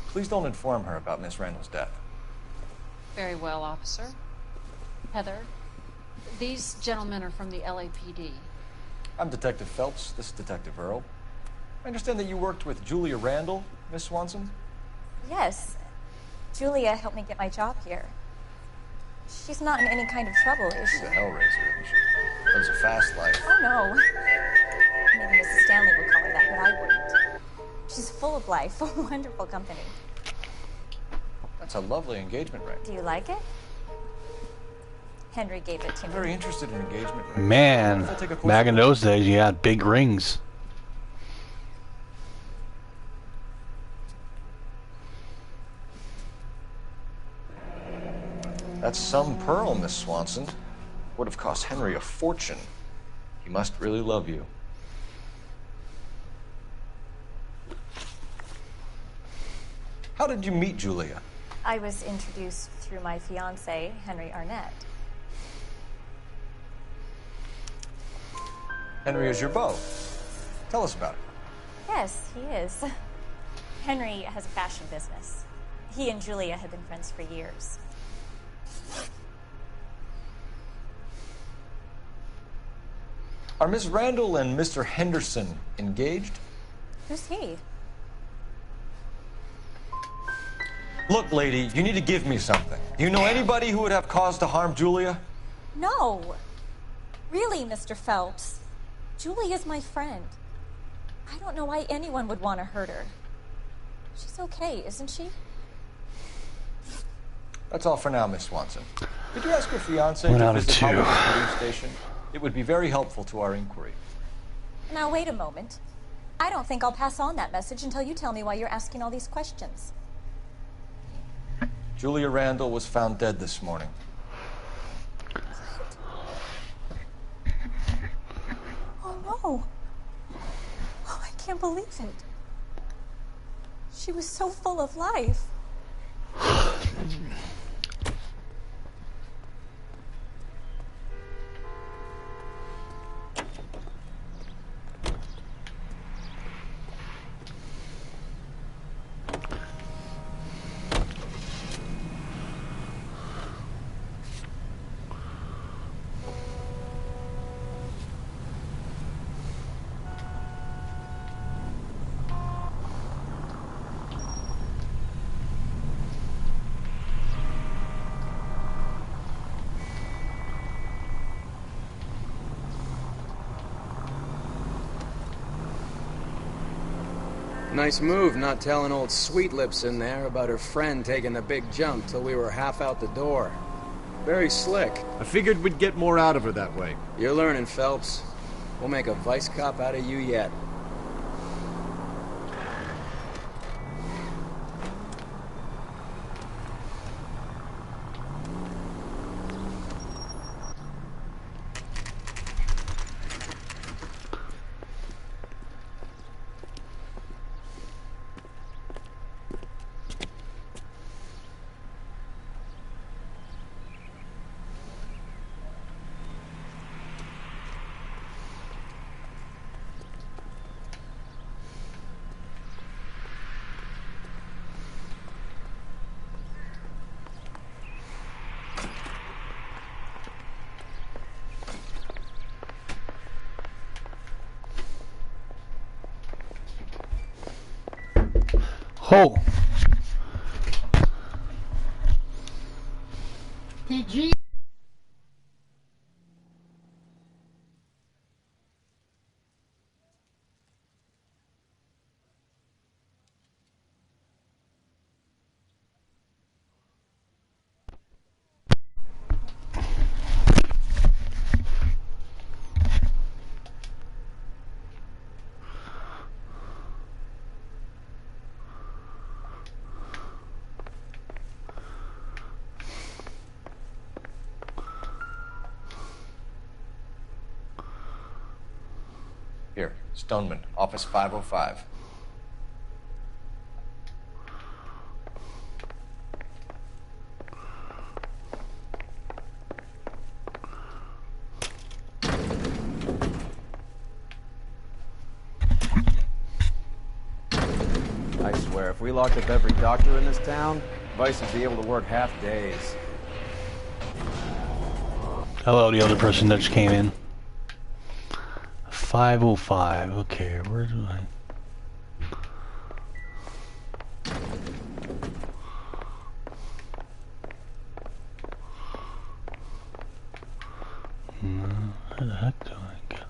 Please don't inform her about Miss Randall's death. Very well, officer. Heather, these gentlemen are from the LAPD. I'm Detective Phelps. This is Detective Earl. I understand that you worked with Julia Randall, Miss Swanson? Yes. Julia helped me get my job here. She's not in any kind of trouble, is she? She's a hellraiser, isn't she? Lives a fast life. Oh, no. Maybe Mrs. Stanley would call her that, but I wouldn't. She's full of life, a wonderful company. That's a lovely engagement ring. Do you like it? Henry gave it to I'm me. very interested in engagement rings. Man, back in those days, you had big rings. That's some pearl, Miss Swanson. Would have cost Henry a fortune. He must really love you. How did you meet Julia? I was introduced through my fiancé, Henry Arnett. Henry is your beau. Tell us about it. Yes, he is. Henry has a fashion business. He and Julia have been friends for years. Are Miss Randall and Mr. Henderson engaged? Who's he? Look, lady, you need to give me something. Do you know anybody who would have cause to harm Julia? No. Really, Mr. Phelps. Julia's my friend. I don't know why anyone would want to hurt her. She's okay, isn't she? That's all for now, Miss Swanson. Could you ask your fiancé One to out of visit two. Hollywood Police Station? It would be very helpful to our inquiry. Now, wait a moment. I don't think I'll pass on that message until you tell me why you're asking all these questions. Julia Randall was found dead this morning. Oh, no. Oh, I can't believe it. She was so full of life. Nice move not telling old Sweet Lips in there about her friend taking the big jump till we were half out the door. Very slick. I figured we'd get more out of her that way. You're learning, Phelps. We'll make a vice cop out of you yet. Oh. Here, Stoneman, office 505. I swear, if we locked up every doctor in this town, Vice would be able to work half days. Hello, the other person that just came in. 505. Okay, where's my... Where the heck do I go?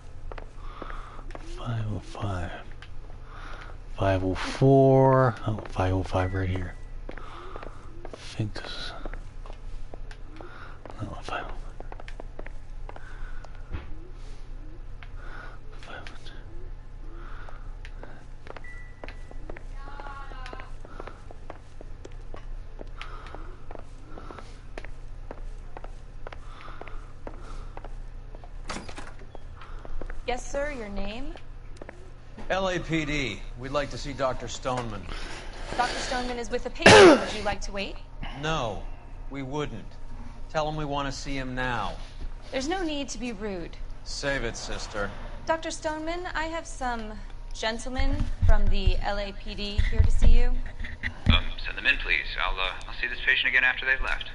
505. 504. Oh, 505 right here. I think this is... No, 505. Yes, sir, your name? LAPD. We'd like to see Dr. Stoneman. Dr. Stoneman is with a patient. Would you like to wait? No, we wouldn't. Tell him we want to see him now. There's no need to be rude. Save it, sister. Dr. Stoneman, I have some gentlemen from the LAPD here to see you. Send them in, please. I'll see this patient again after they've left.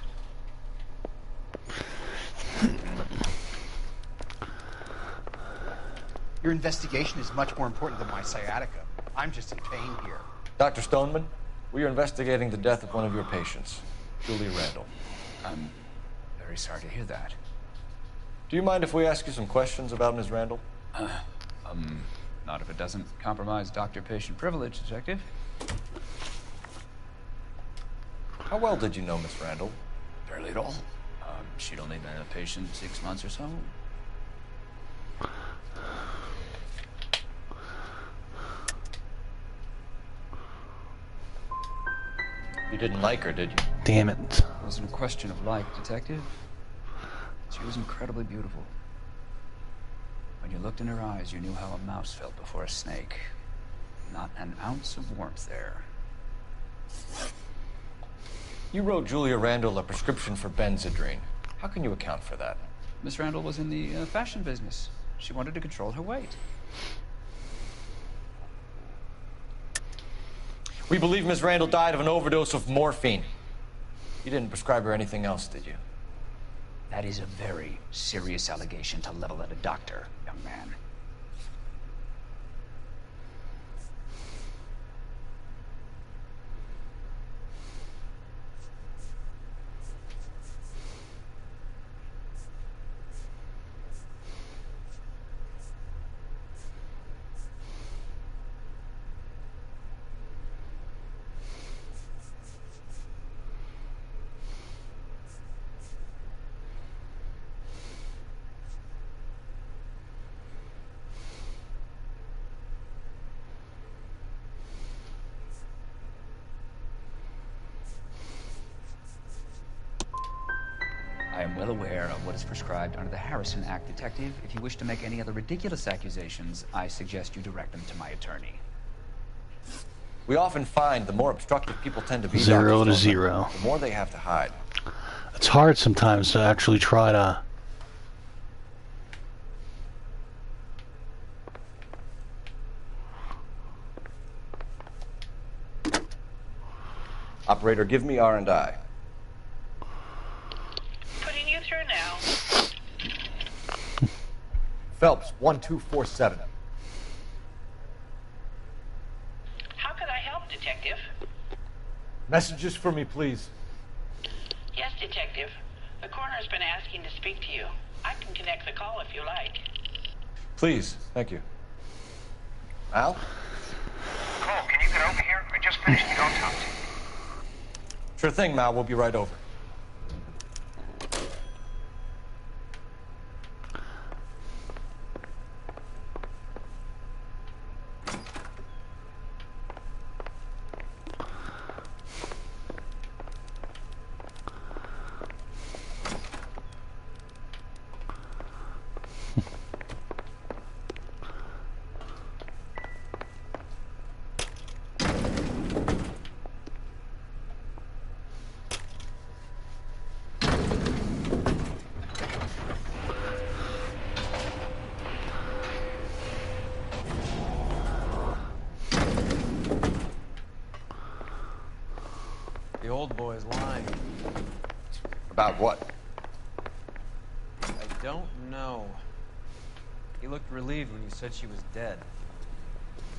Your investigation is much more important than my sciatica. I'm just in pain here. Dr. Stoneman, we are investigating the death of one of your patients, Julia Randall. I'm very sorry to hear that. Do you mind if we ask you some questions about Ms. Randall? Not if it doesn't compromise doctor-patient privilege, Detective. How well did you know Miss Randall? Barely at all. She'd only been a patient 6 months or so. You didn't like her, did you? Damn it. It wasn't a question of like, Detective. She was incredibly beautiful. When you looked in her eyes, you knew how a mouse felt before a snake. Not an ounce of warmth there. You wrote Julia Randall a prescription for Benzedrine. How can you account for that? Miss Randall was in the fashion business. She wanted to control her weight. We believe Miss Randall died of an overdose of morphine. You didn't prescribe her anything else, did you? That is a very serious allegation to level at a doctor, young man. I am well aware of what is prescribed under the Harrison Act, Detective. If you wish to make any other ridiculous accusations, I suggest you direct them to my attorney. We often find the more obstructive people tend to be 0 to 0. The more they have to hide. It's hard sometimes to actually try to... Operator, give me R&I. Putting you through now. Phelps, 1247. How could I help, Detective? Messages for me, please. Yes, Detective. The coroner's been asking to speak to you. I can connect the call if you like. Please, thank you. Al? Cole, can you get over here? I just finished the autopsy. Sure thing, Mal. We'll be right over. old boy's lying. About what? I don't know. He looked relieved when you said she was dead.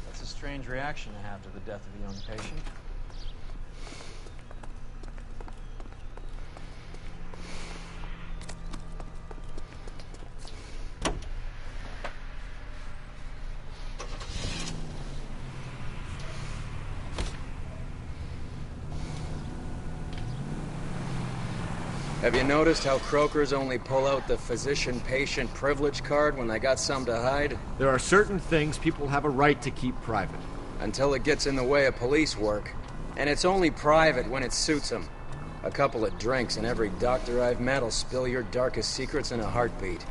That's a strange reaction to have to the death of a young patient. Have you noticed how croakers only pull out the physician-patient privilege card when they got something to hide? There are certain things people have a right to keep private. Until it gets in the way of police work. And it's only private when it suits them. A couple of drinks and every doctor I've met will spill your darkest secrets in a heartbeat.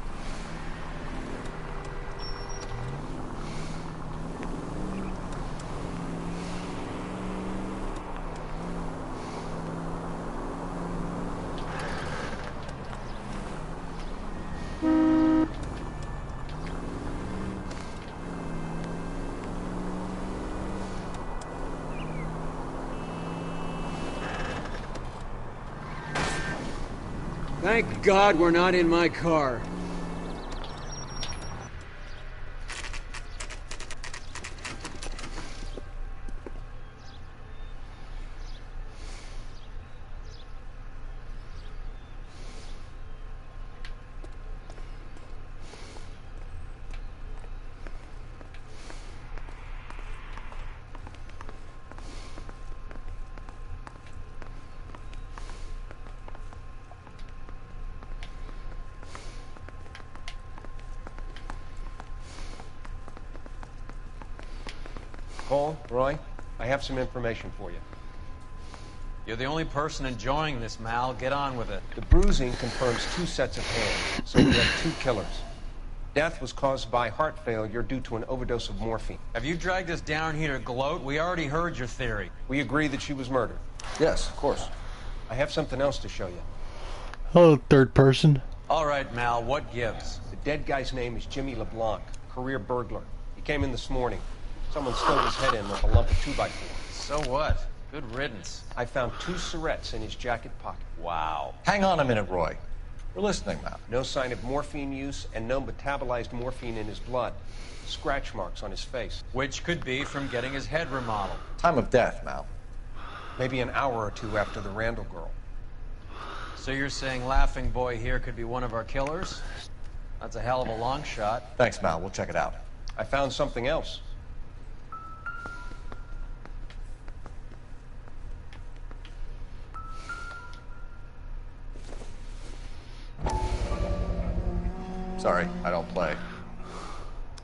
Thank God we're not in my car. Cole, Roy, I have some information for you. You're the only person enjoying this, Mal. Get on with it. The bruising confirms 2 sets of hands, so we have 2 killers. Death was caused by heart failure due to an overdose of morphine. Have you dragged us down here to gloat? We already heard your theory. We agree that she was murdered. Yes, of course. I have something else to show you. Oh, third person. All right, Mal, what gives? The dead guy's name is Jimmy LeBlanc, career burglar. He came in this morning. Someone stove his head in with a lump of 2x4. So what? Good riddance. I found 2 syrettes in his jacket pocket. Wow. Hang on a minute, Roy. We're listening now. No sign of morphine use and no metabolized morphine in his blood. Scratch marks on his face. Which could be from getting his head remodeled. Time of death, Mal. Maybe an hour or 2 after the Randall girl. So you're saying Laughing Boy here could be one of our killers? That's a hell of a long shot. Thanks, Mal. We'll check it out. I found something else. Sorry, I don't play.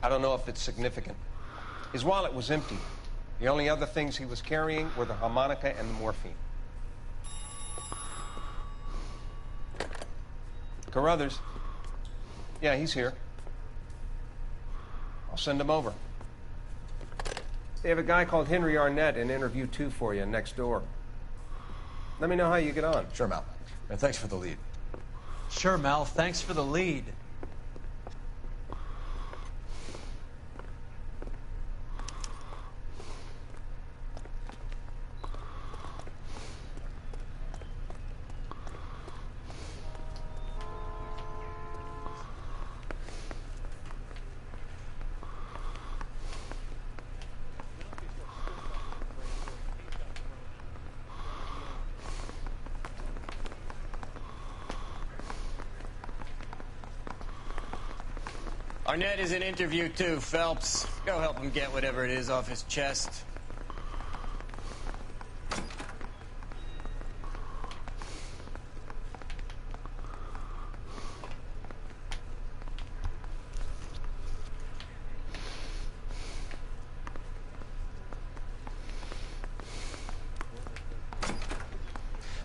I don't know if it's significant. His wallet was empty. The only other things he was carrying were the harmonica and the morphine. Carruthers. Yeah, he's here. I'll send him over. They have a guy called Henry Arnett in interview 2 for you next door. Let me know how you get on. Sure, Mal. And thanks for the lead. Sure, Mal. Thanks for the lead. Arnett is in interview too, Phelps. Go help him get whatever it is off his chest.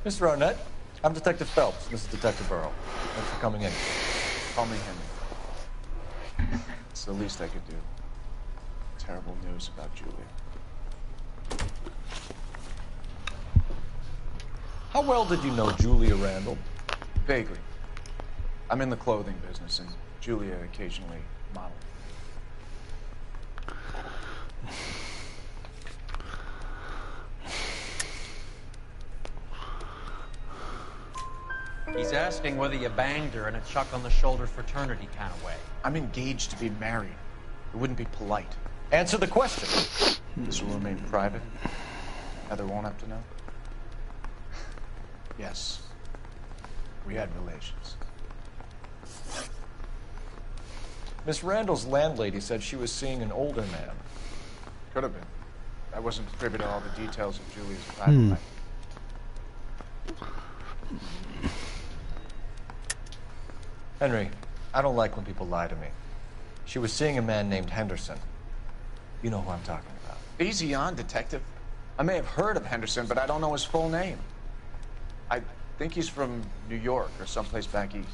Mr. Arnett, I'm Detective Phelps. This is Detective Earl. Thanks for coming in. Call me Henry. It's the least I could do. Terrible news about Julie. How well did you know Julia Randall? Vaguely. I'm in the clothing business, and Julia occasionally modeled. He's asking whether you banged her in a chuck-on-the-shoulder fraternity kind of way. I'm engaged to be married. It wouldn't be polite. Answer the question. This will remain private. Heather won't have to know. Yes. We had relations. Miss Randall's landlady said she was seeing an older man. Could have been. I wasn't privy to all the details of Julie's private life. Henry, I don't like when people lie to me. She was seeing a man named Henderson. You know who I'm talking about. Easy on, Detective. I may have heard of Henderson, but I don't know his full name. I think he's from New York or someplace back east.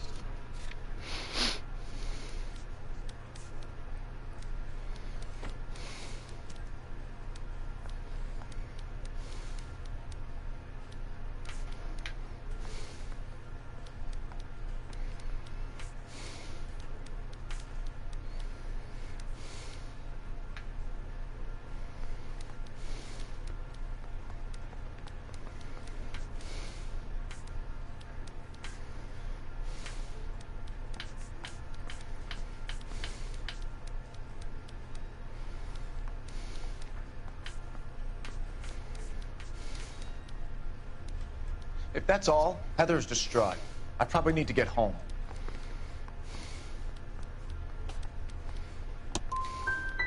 If that's all, Heather's distraught. I probably need to get home.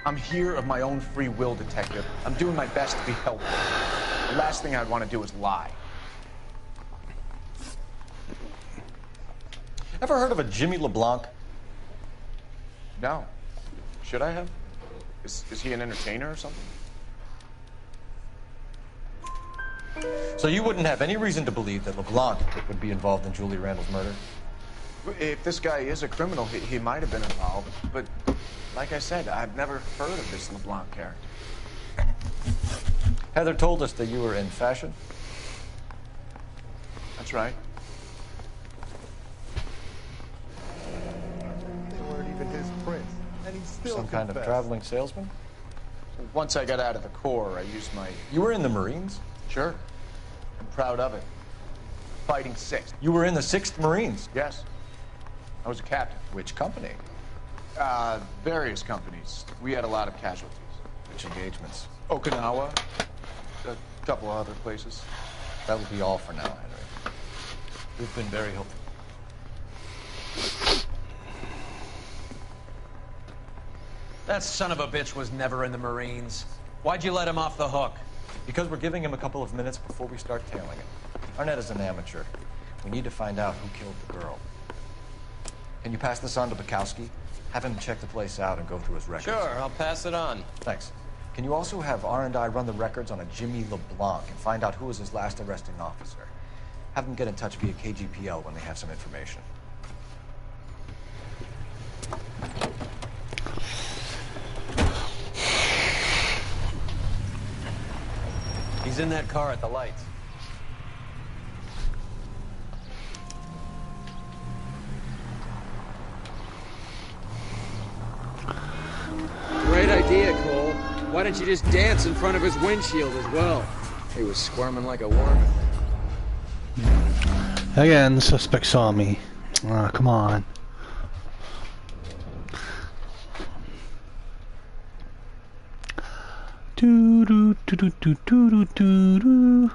I'm here of my own free will, Detective. I'm doing my best to be helpful. The last thing I'd want to do is lie. Ever heard of a Jimmy LeBlanc? No. Should I have? Is he an entertainer or something? So you wouldn't have any reason to believe that LeBlanc would be involved in Julie Randall's murder? If this guy is a criminal, he might have been involved. But like I said, I've never heard of this LeBlanc character. Heather told us that you were in fashion. That's right. They weren't even his prints, and he still Some kind of traveling salesman? Once I got out of the Corps, I used my... You were in the Marines? Sure. I'm proud of it. Fighting 6th. You were in the 6th Marines? Yes. I was a captain. Which company? Various companies. We had a lot of casualties. Which engagements? Okinawa. A couple of other places. That will be all for now, Henry. You've been very helpful. That son of a bitch was never in the Marines. Why'd you let him off the hook? Because we're giving him a couple of minutes before we start tailing him. Arnett is an amateur. We need to find out who killed the girl. Can you pass this on to Bukowski? Have him check the place out and go through his records. Sure, I'll pass it on. Thanks. Can you also have R&I run the records on a Jimmy LeBlanc and find out who was his last arresting officer? Have them get in touch via KGPL when they have some information. He's in that car at the lights. Great idea, Cole. Why didn't you just dance in front of his windshield as well? He was squirming like a worm. Again, the suspect saw me. Ah, come on. Do do do do do do do do.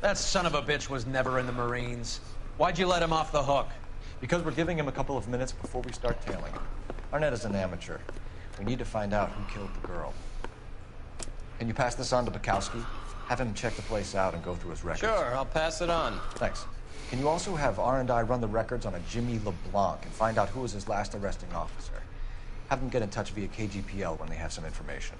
That son of a bitch was never in the Marines. Why'd you let him off the hook? Because we're giving him a couple of minutes before we start tailing him. Arnett is an amateur. We need to find out who killed the girl. Can you pass this on to Bukowski? Have him check the place out and go through his records. Sure, I'll pass it on. Thanks. Can you also have R&I run the records on a Jimmy LeBlanc and find out who was his last arresting officer? Have them get in touch via KGPL when they have some information.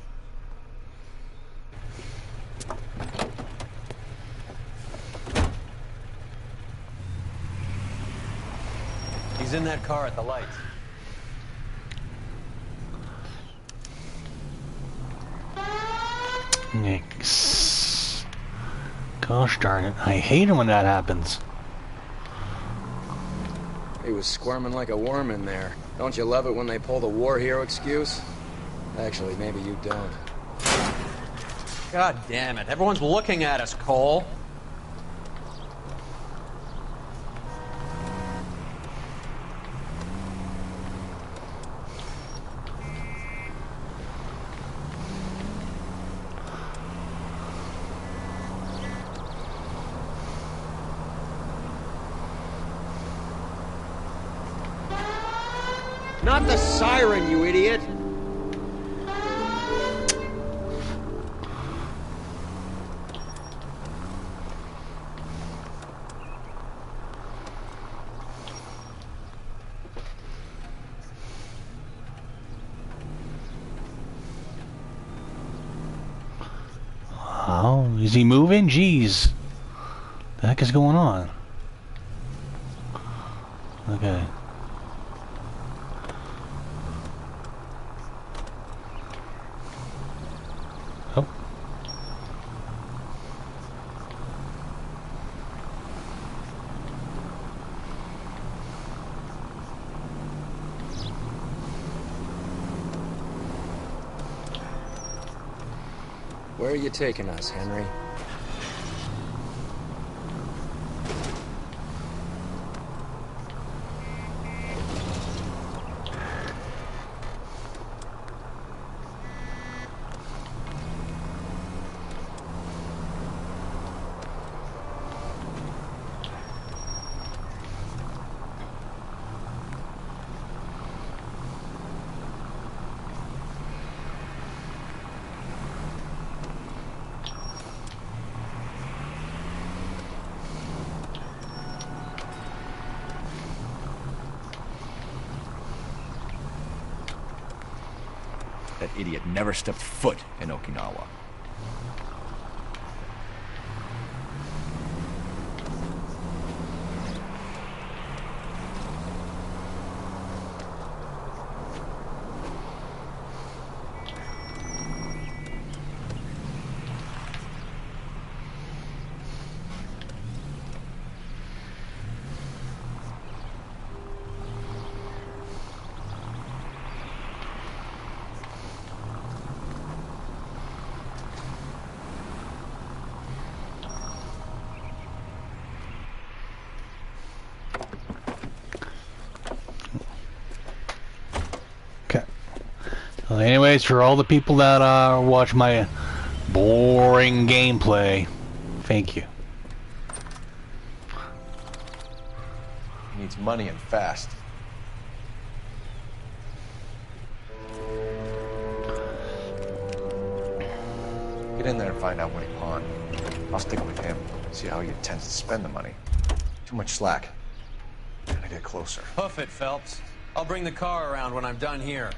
He's in that car at the lights. Nix. Gosh darn it. I hate it when that happens. He was squirming like a worm in there. Don't you love it when they pull the war hero excuse? Actually, maybe you don't. God damn it. Everyone's looking at us, Cole. Not the siren, you idiot! Oh, is he moving? Jeez. The heck is going on? Okay. Oh. Where are you taking us, Henry? That idiot never stepped foot in Okinawa. Anyways, for all the people that watch my boring gameplay, thank you. He needs money and fast. Get in there and find out what he pawned. I'll stick with him, see how he intends to spend the money. Too much slack. Gotta get closer. Hoof it, Phelps. I'll bring the car around when I'm done here.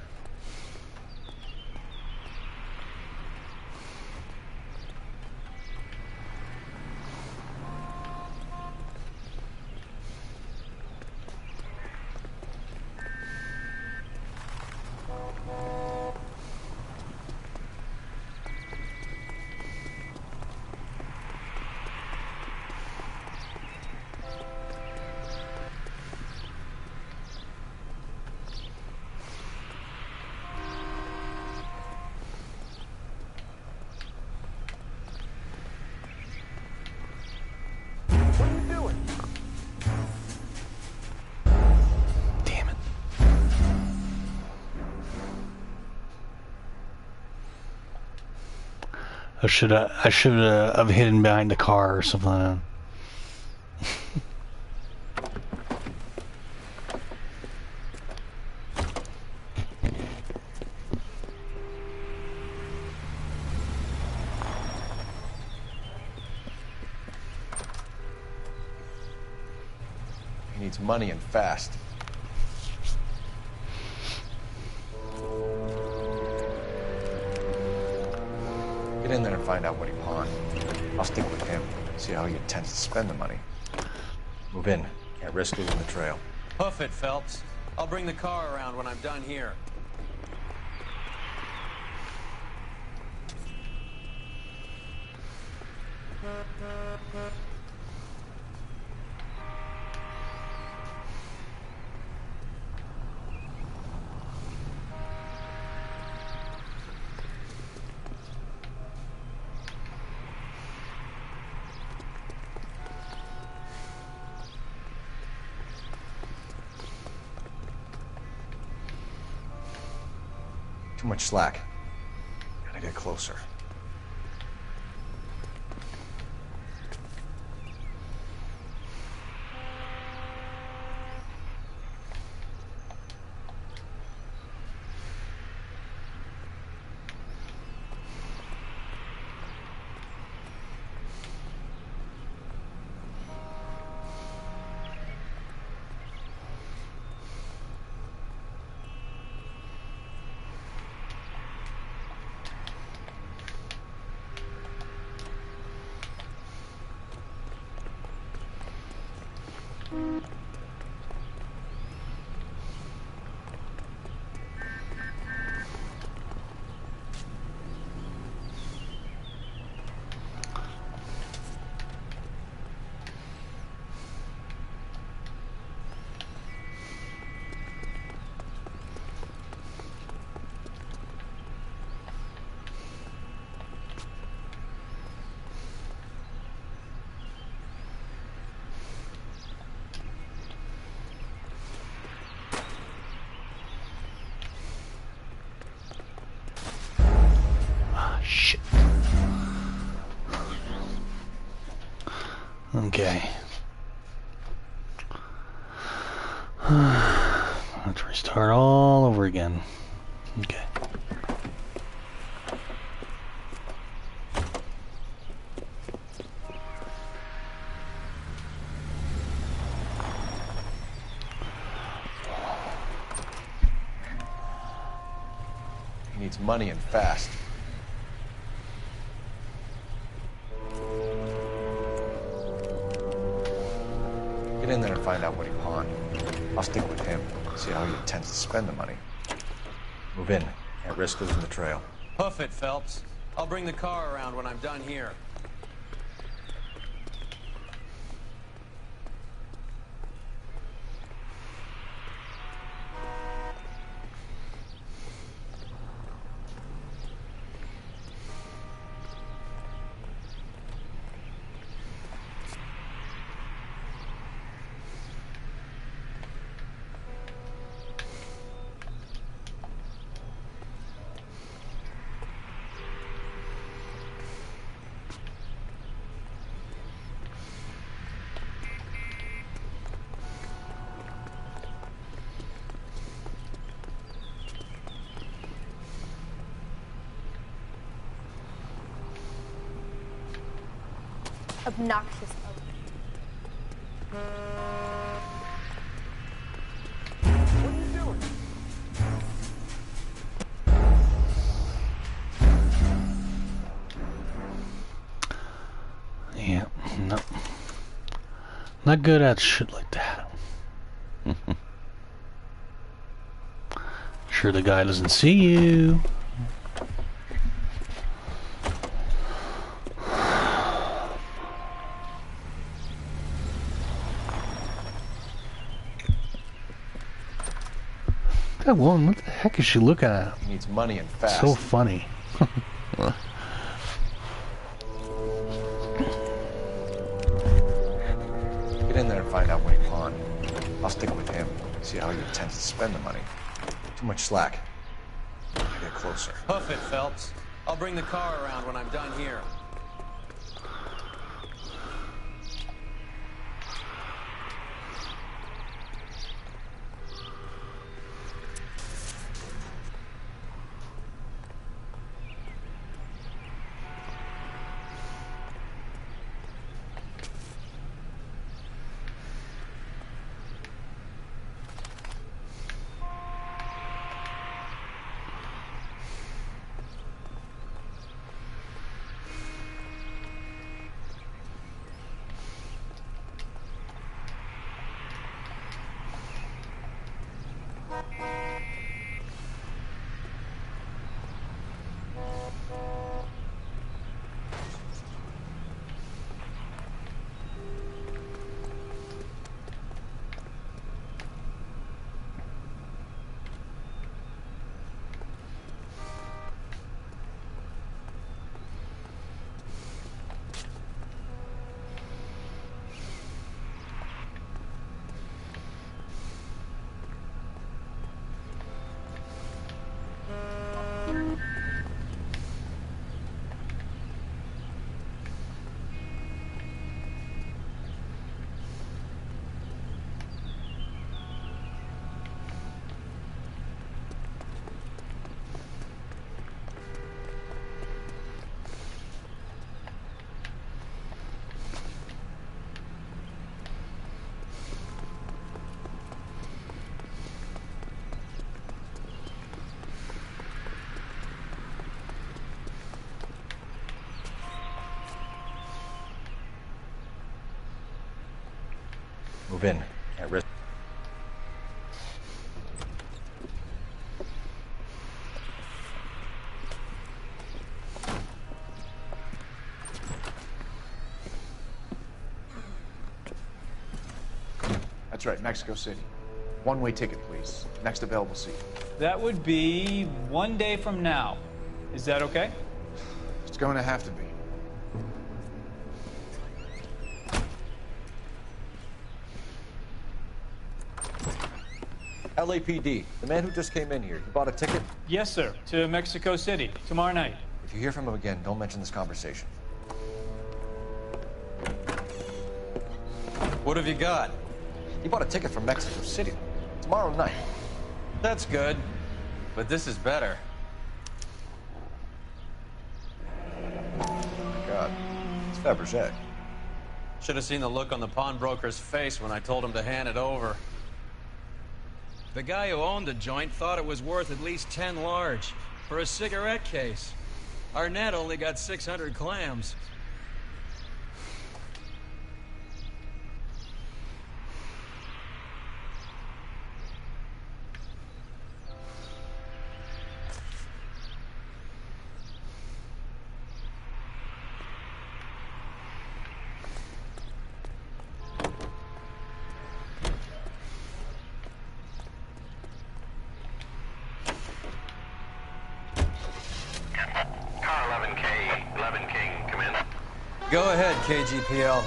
I should have hidden behind the car or something. He needs money and fast. Get in there and find out what he pawned. I'll stick with him, see how he intends to spend the money. Move in. Can't risk losing the trail. Hoof it, Phelps. I'll bring the car around when I'm done here. Too much slack. Gotta get closer. Shit. Okay. Let's restart all over again. Okay. He needs money and fast. Get in there and find out what he pawned. I'll stick with him, see how he intends to spend the money. Move in. Can't risk losing the trail. Hoof it, Phelps. I'll bring the car around when I'm done here. Obnoxious. What are you doing? Yeah, no. Not good at shit like that. Sure the guy doesn't see you. That woman, what the heck is she looking at? He needs money and fast. So funny. Get in there and find out what he pawned. I'll stick with him, see how he intends to spend the money. Too much slack. Gotta get closer. Hoof it, Phelps. I'll bring the car around when I'm done here. Move in. At risk. That's right, Mexico City. One-way ticket, please. Next available seat. That would be 1 day from now. Is that okay? It's going to have to be. LAPD, the man who just came in here, he bought a ticket? Yes, sir. To Mexico City, tomorrow night. If you hear from him again, don't mention this conversation. What have you got? He bought a ticket from Mexico City. Tomorrow night. That's good. But this is better. Oh my God. It's Fabergé. Should have seen the look on the pawnbroker's face when I told him to hand it over. The guy who owned the joint thought it was worth at least 10 large for a cigarette case. Arnett only got 600 clams. Go ahead, KGPL.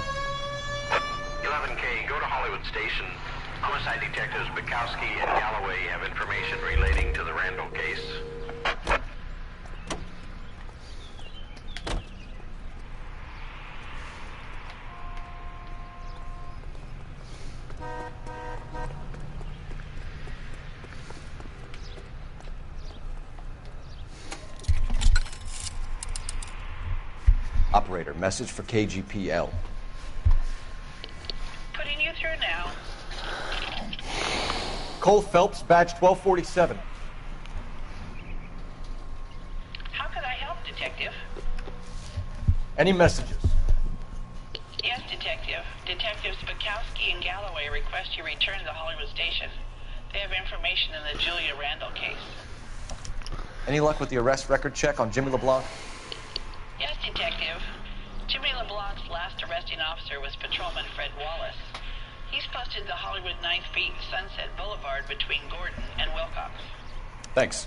11K, go to Hollywood Station. Homicide detectives Bukowski and Galloway have information relating to the Randall case. Operator, message for KGPL. Putting you through now. Cole Phelps, badge 1247. How could I help, Detective? Any messages? Yes, Detective. Detectives Bukowski and Galloway request you return to the Hollywood Station. They have information in the Julia Randall case. Any luck with the arrest record check on Jimmy LeBlanc? Yes, Detective. Jimmy LeBlanc's last arresting officer was Patrolman Fred Wallace. He's posted the Hollywood 9th Beat Sunset Boulevard between Gordon and Wilcox. Thanks.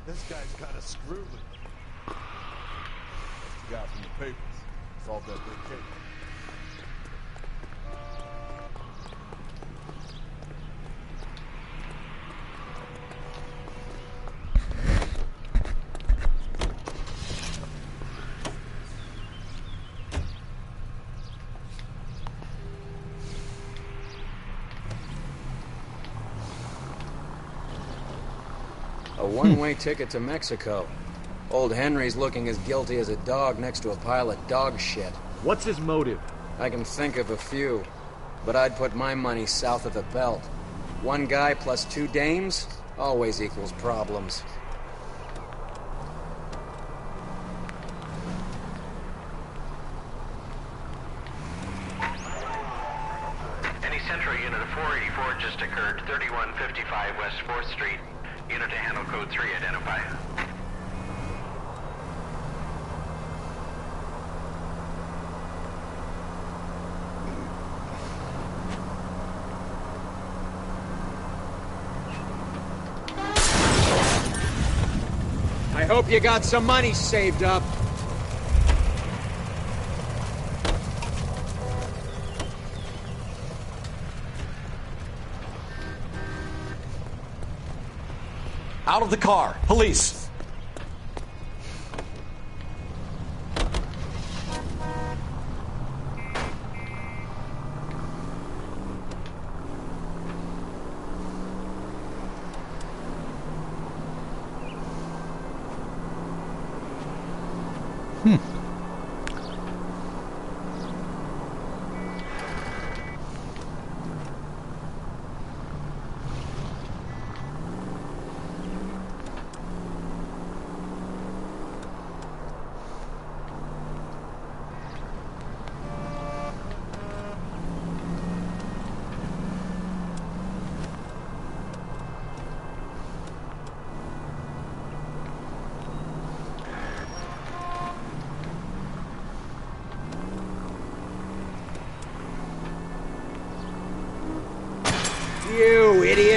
This guy's got a screw with him. What you got from the papers? Solved that big case. A one-way ticket to Mexico. Old Henry's looking as guilty as a dog next to a pile of dog shit. What's his motive? I can think of a few, but I'd put my money south of the belt. One guy plus 2 dames always equals problems. Any Central unit of 484 just occurred, 3155 West 4th Street. Unit to handle code 3, identify. I hope you got some money saved up. Out of the car. Police.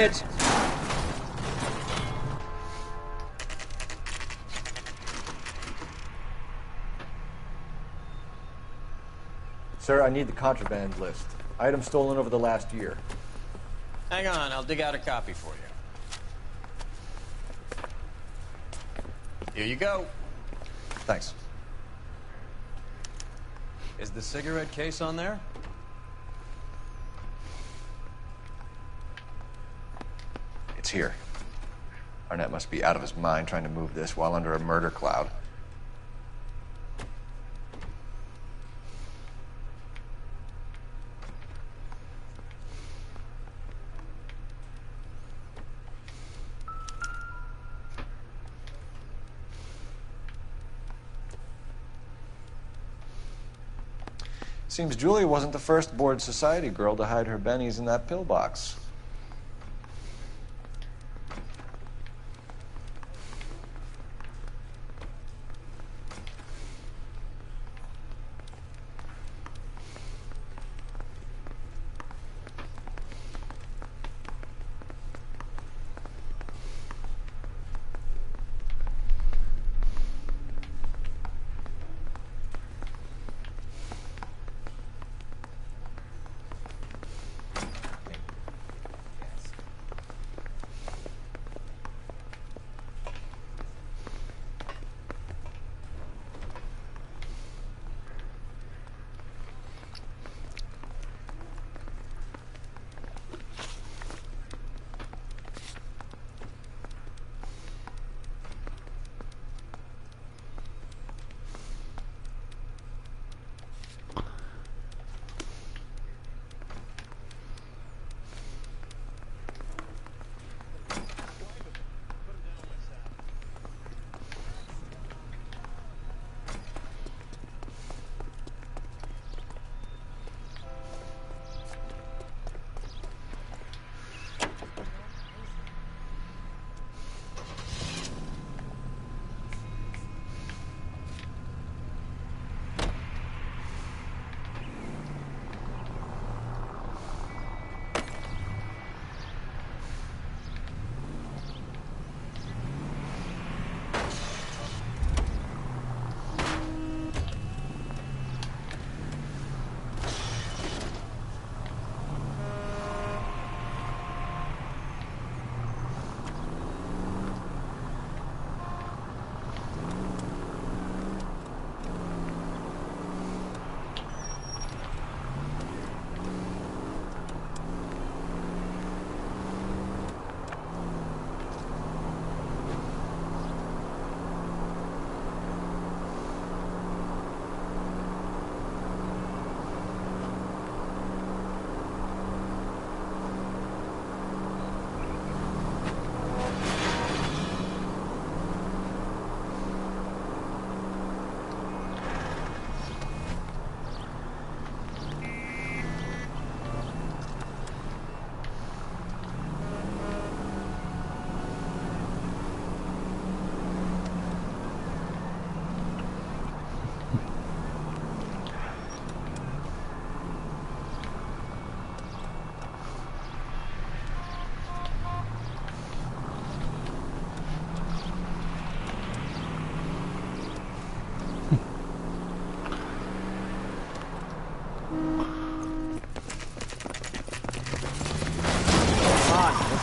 minutes. Sir, I need the contraband list. Items stolen over the last year. Hang on, I'll dig out a copy for you. Here you go. Thanks. Is the cigarette case on there? It's here. Arnett must be out of his mind trying to move this while under a murder cloud. Seems Julia wasn't the first bored society girl to hide her bennies in that pillbox.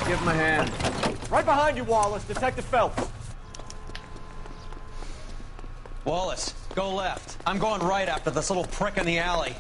Give him a hand. Right behind you, Wallace. Detective Phelps. Wallace, go left. I'm going right after this little prick in the alley.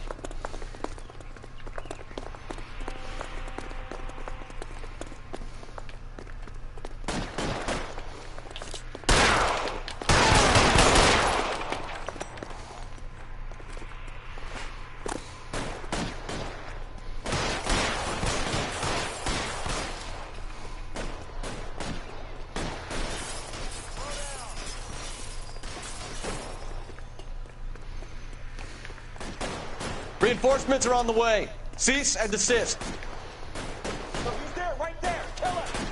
Reinforcements are on the way. Cease and desist. So he's there, right there. Kill him.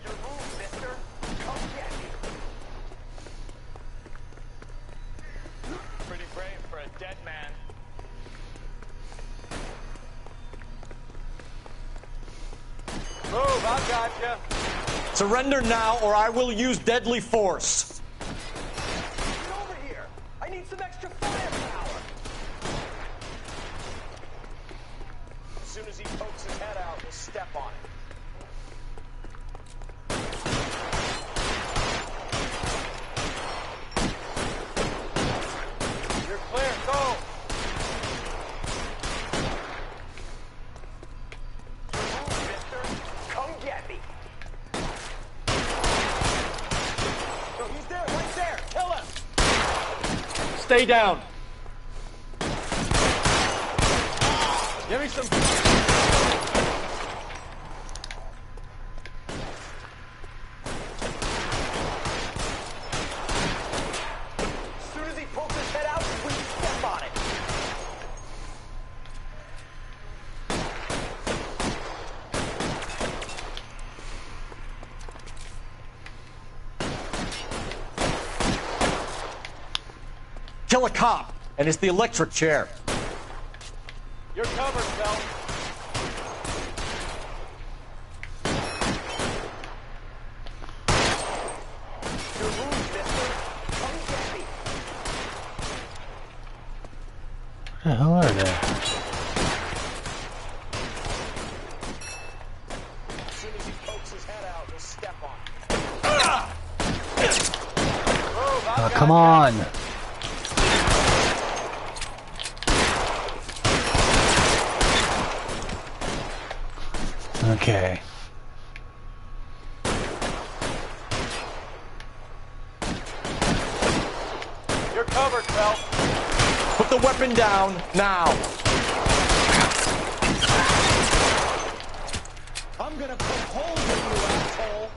Your move, mister. Come get me. Pretty brave for a dead man. at you. Surrender now, or I will use deadly force. Get over here. I need some extra firepower. As soon as he pokes his head out, we'll step on it. You're clear. Go. Come get me. No, he's there, right there. Kill him. Stay down. Give me some. As soon as he pokes his head out, we step on it. Kill a cop, and it's the electric chair. You're covered, Phelps. Your wounds, mister. Come get me. What the hell are they? As soon as he pokes his head out, we'll step on it. Oh, come on. Okay. You're covered, Phelps. Put the weapon down, now. I'm gonna put holes in you, asshole.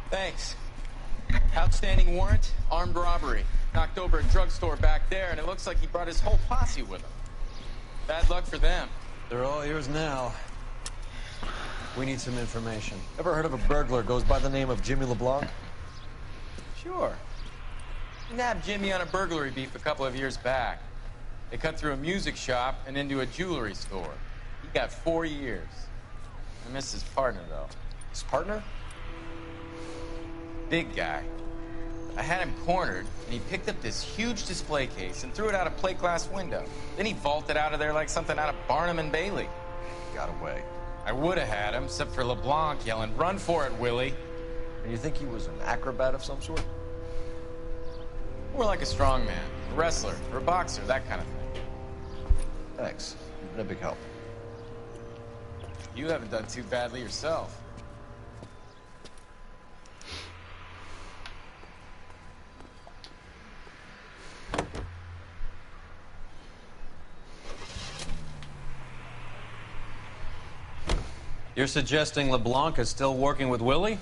Thanks. Outstanding warrant, armed robbery. Knocked over a drugstore back there, and it looks like he brought his whole posse with him. Bad luck for them. They're all yours now. We need some information. Ever heard of a burglar goes by the name of Jimmy LeBlanc? Sure. We nabbed Jimmy on a burglary beef a couple of years back. They cut through a music shop and into a jewelry store. He got 4 years. I missed his partner, though. His partner? Big guy. I had him cornered, and he picked up this huge display case and threw it out a plate glass window. Then he vaulted out of there like something out of Barnum and Bailey. Got away. I would have had him, except for LeBlanc yelling, "Run for it, Willie!" And you think he was an acrobat of some sort? More like a strongman, a wrestler, or a boxer, that kind of thing. Thanks. You've been a big help. You haven't done too badly yourself. You're suggesting LeBlanc is still working with Willie?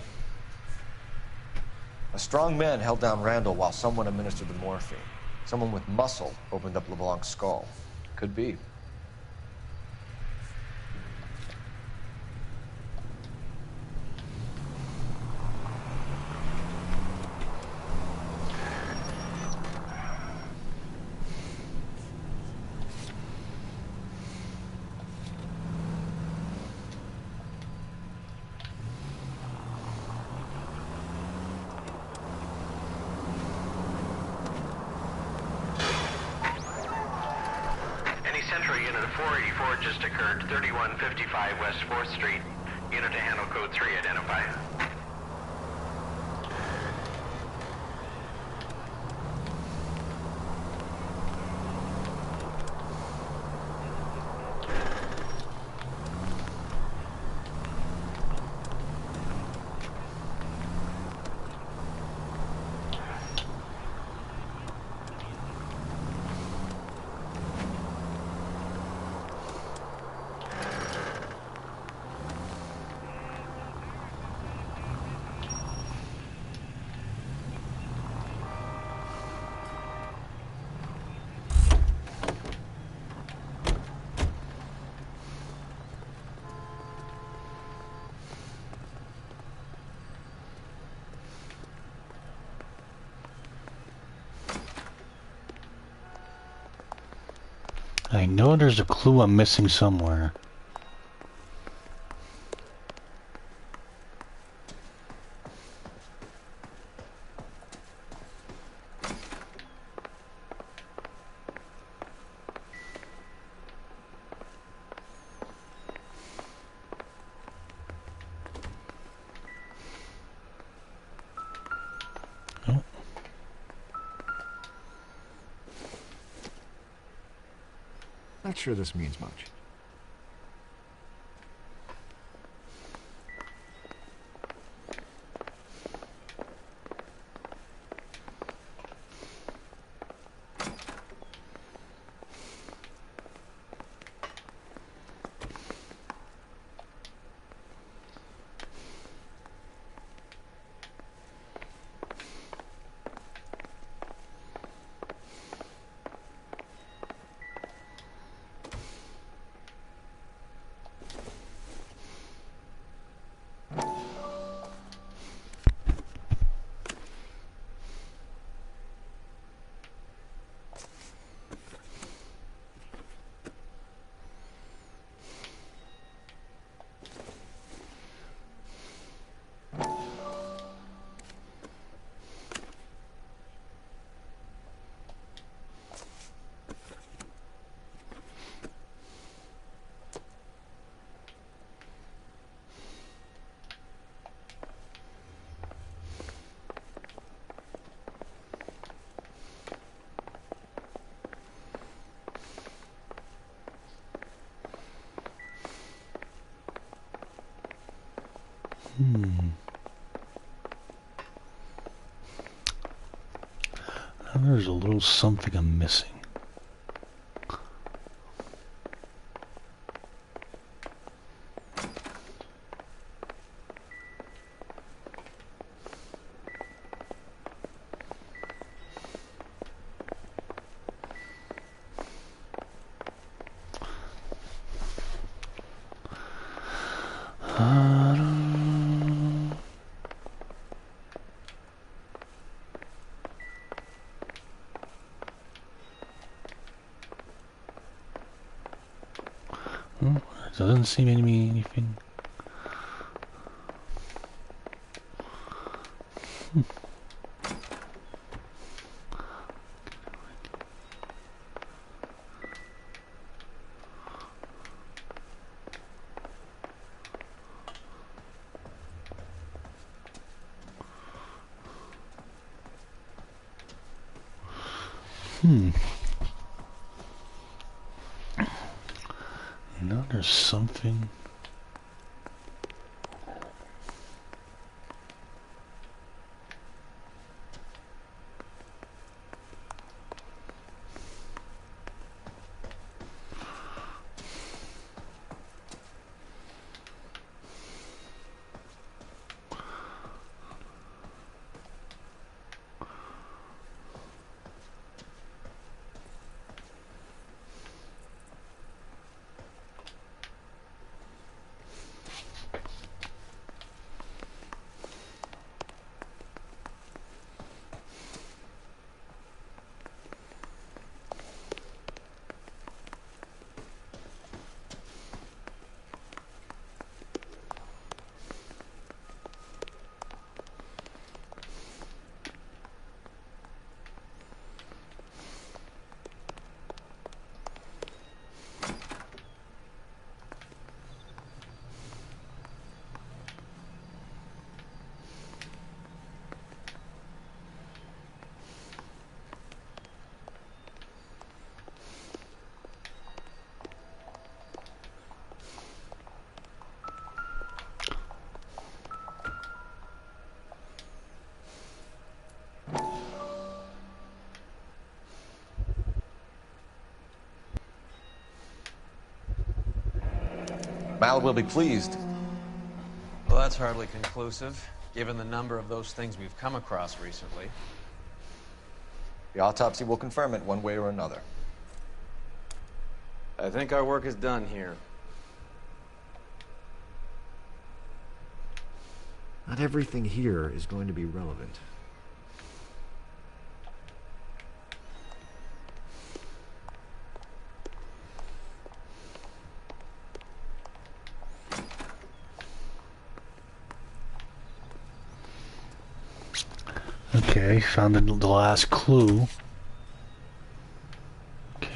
A strong man held down Randall while someone administered the morphine. Someone with muscle opened up LeBlanc's skull. Could be. Central unit of 484 just occurred, 3155 West 4th Street. Unit to handle code 3, identify. I know there's a clue I'm missing somewhere. Not sure this means much. There's a little something I'm missing. Doesn't seem to be anything. You know, there's something. Mal will be pleased. Well, that's hardly conclusive, given the number of those things we've come across recently. The autopsy will confirm it one way or another. I think our work is done here. Not everything here is going to be relevant. Okay, found the last clue. Okay.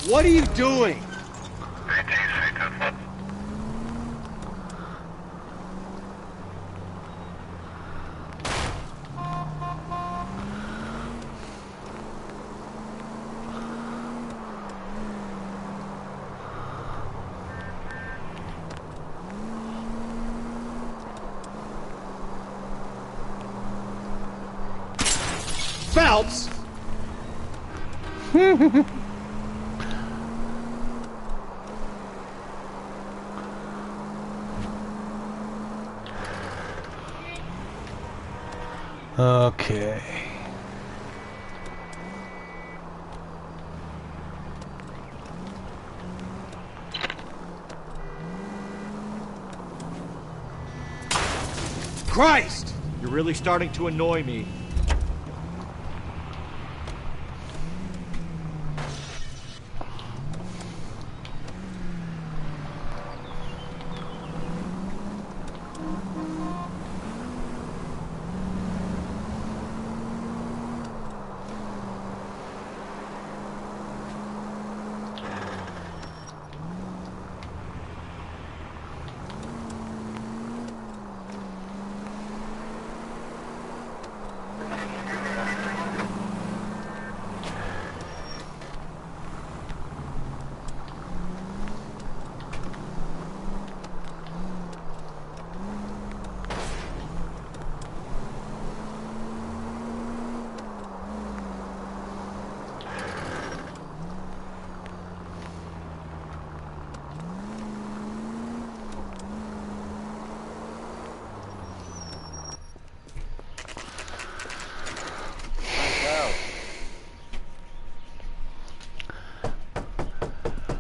What are you doing? Phelps! Okay. Christ! You're really starting to annoy me.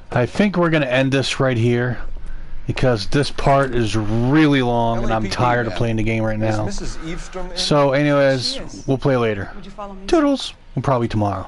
I think we're going to end this right here because this part is really long and I'm tired of playing the game right now. So anyways, we'll play later. Toodles. Well, probably tomorrow.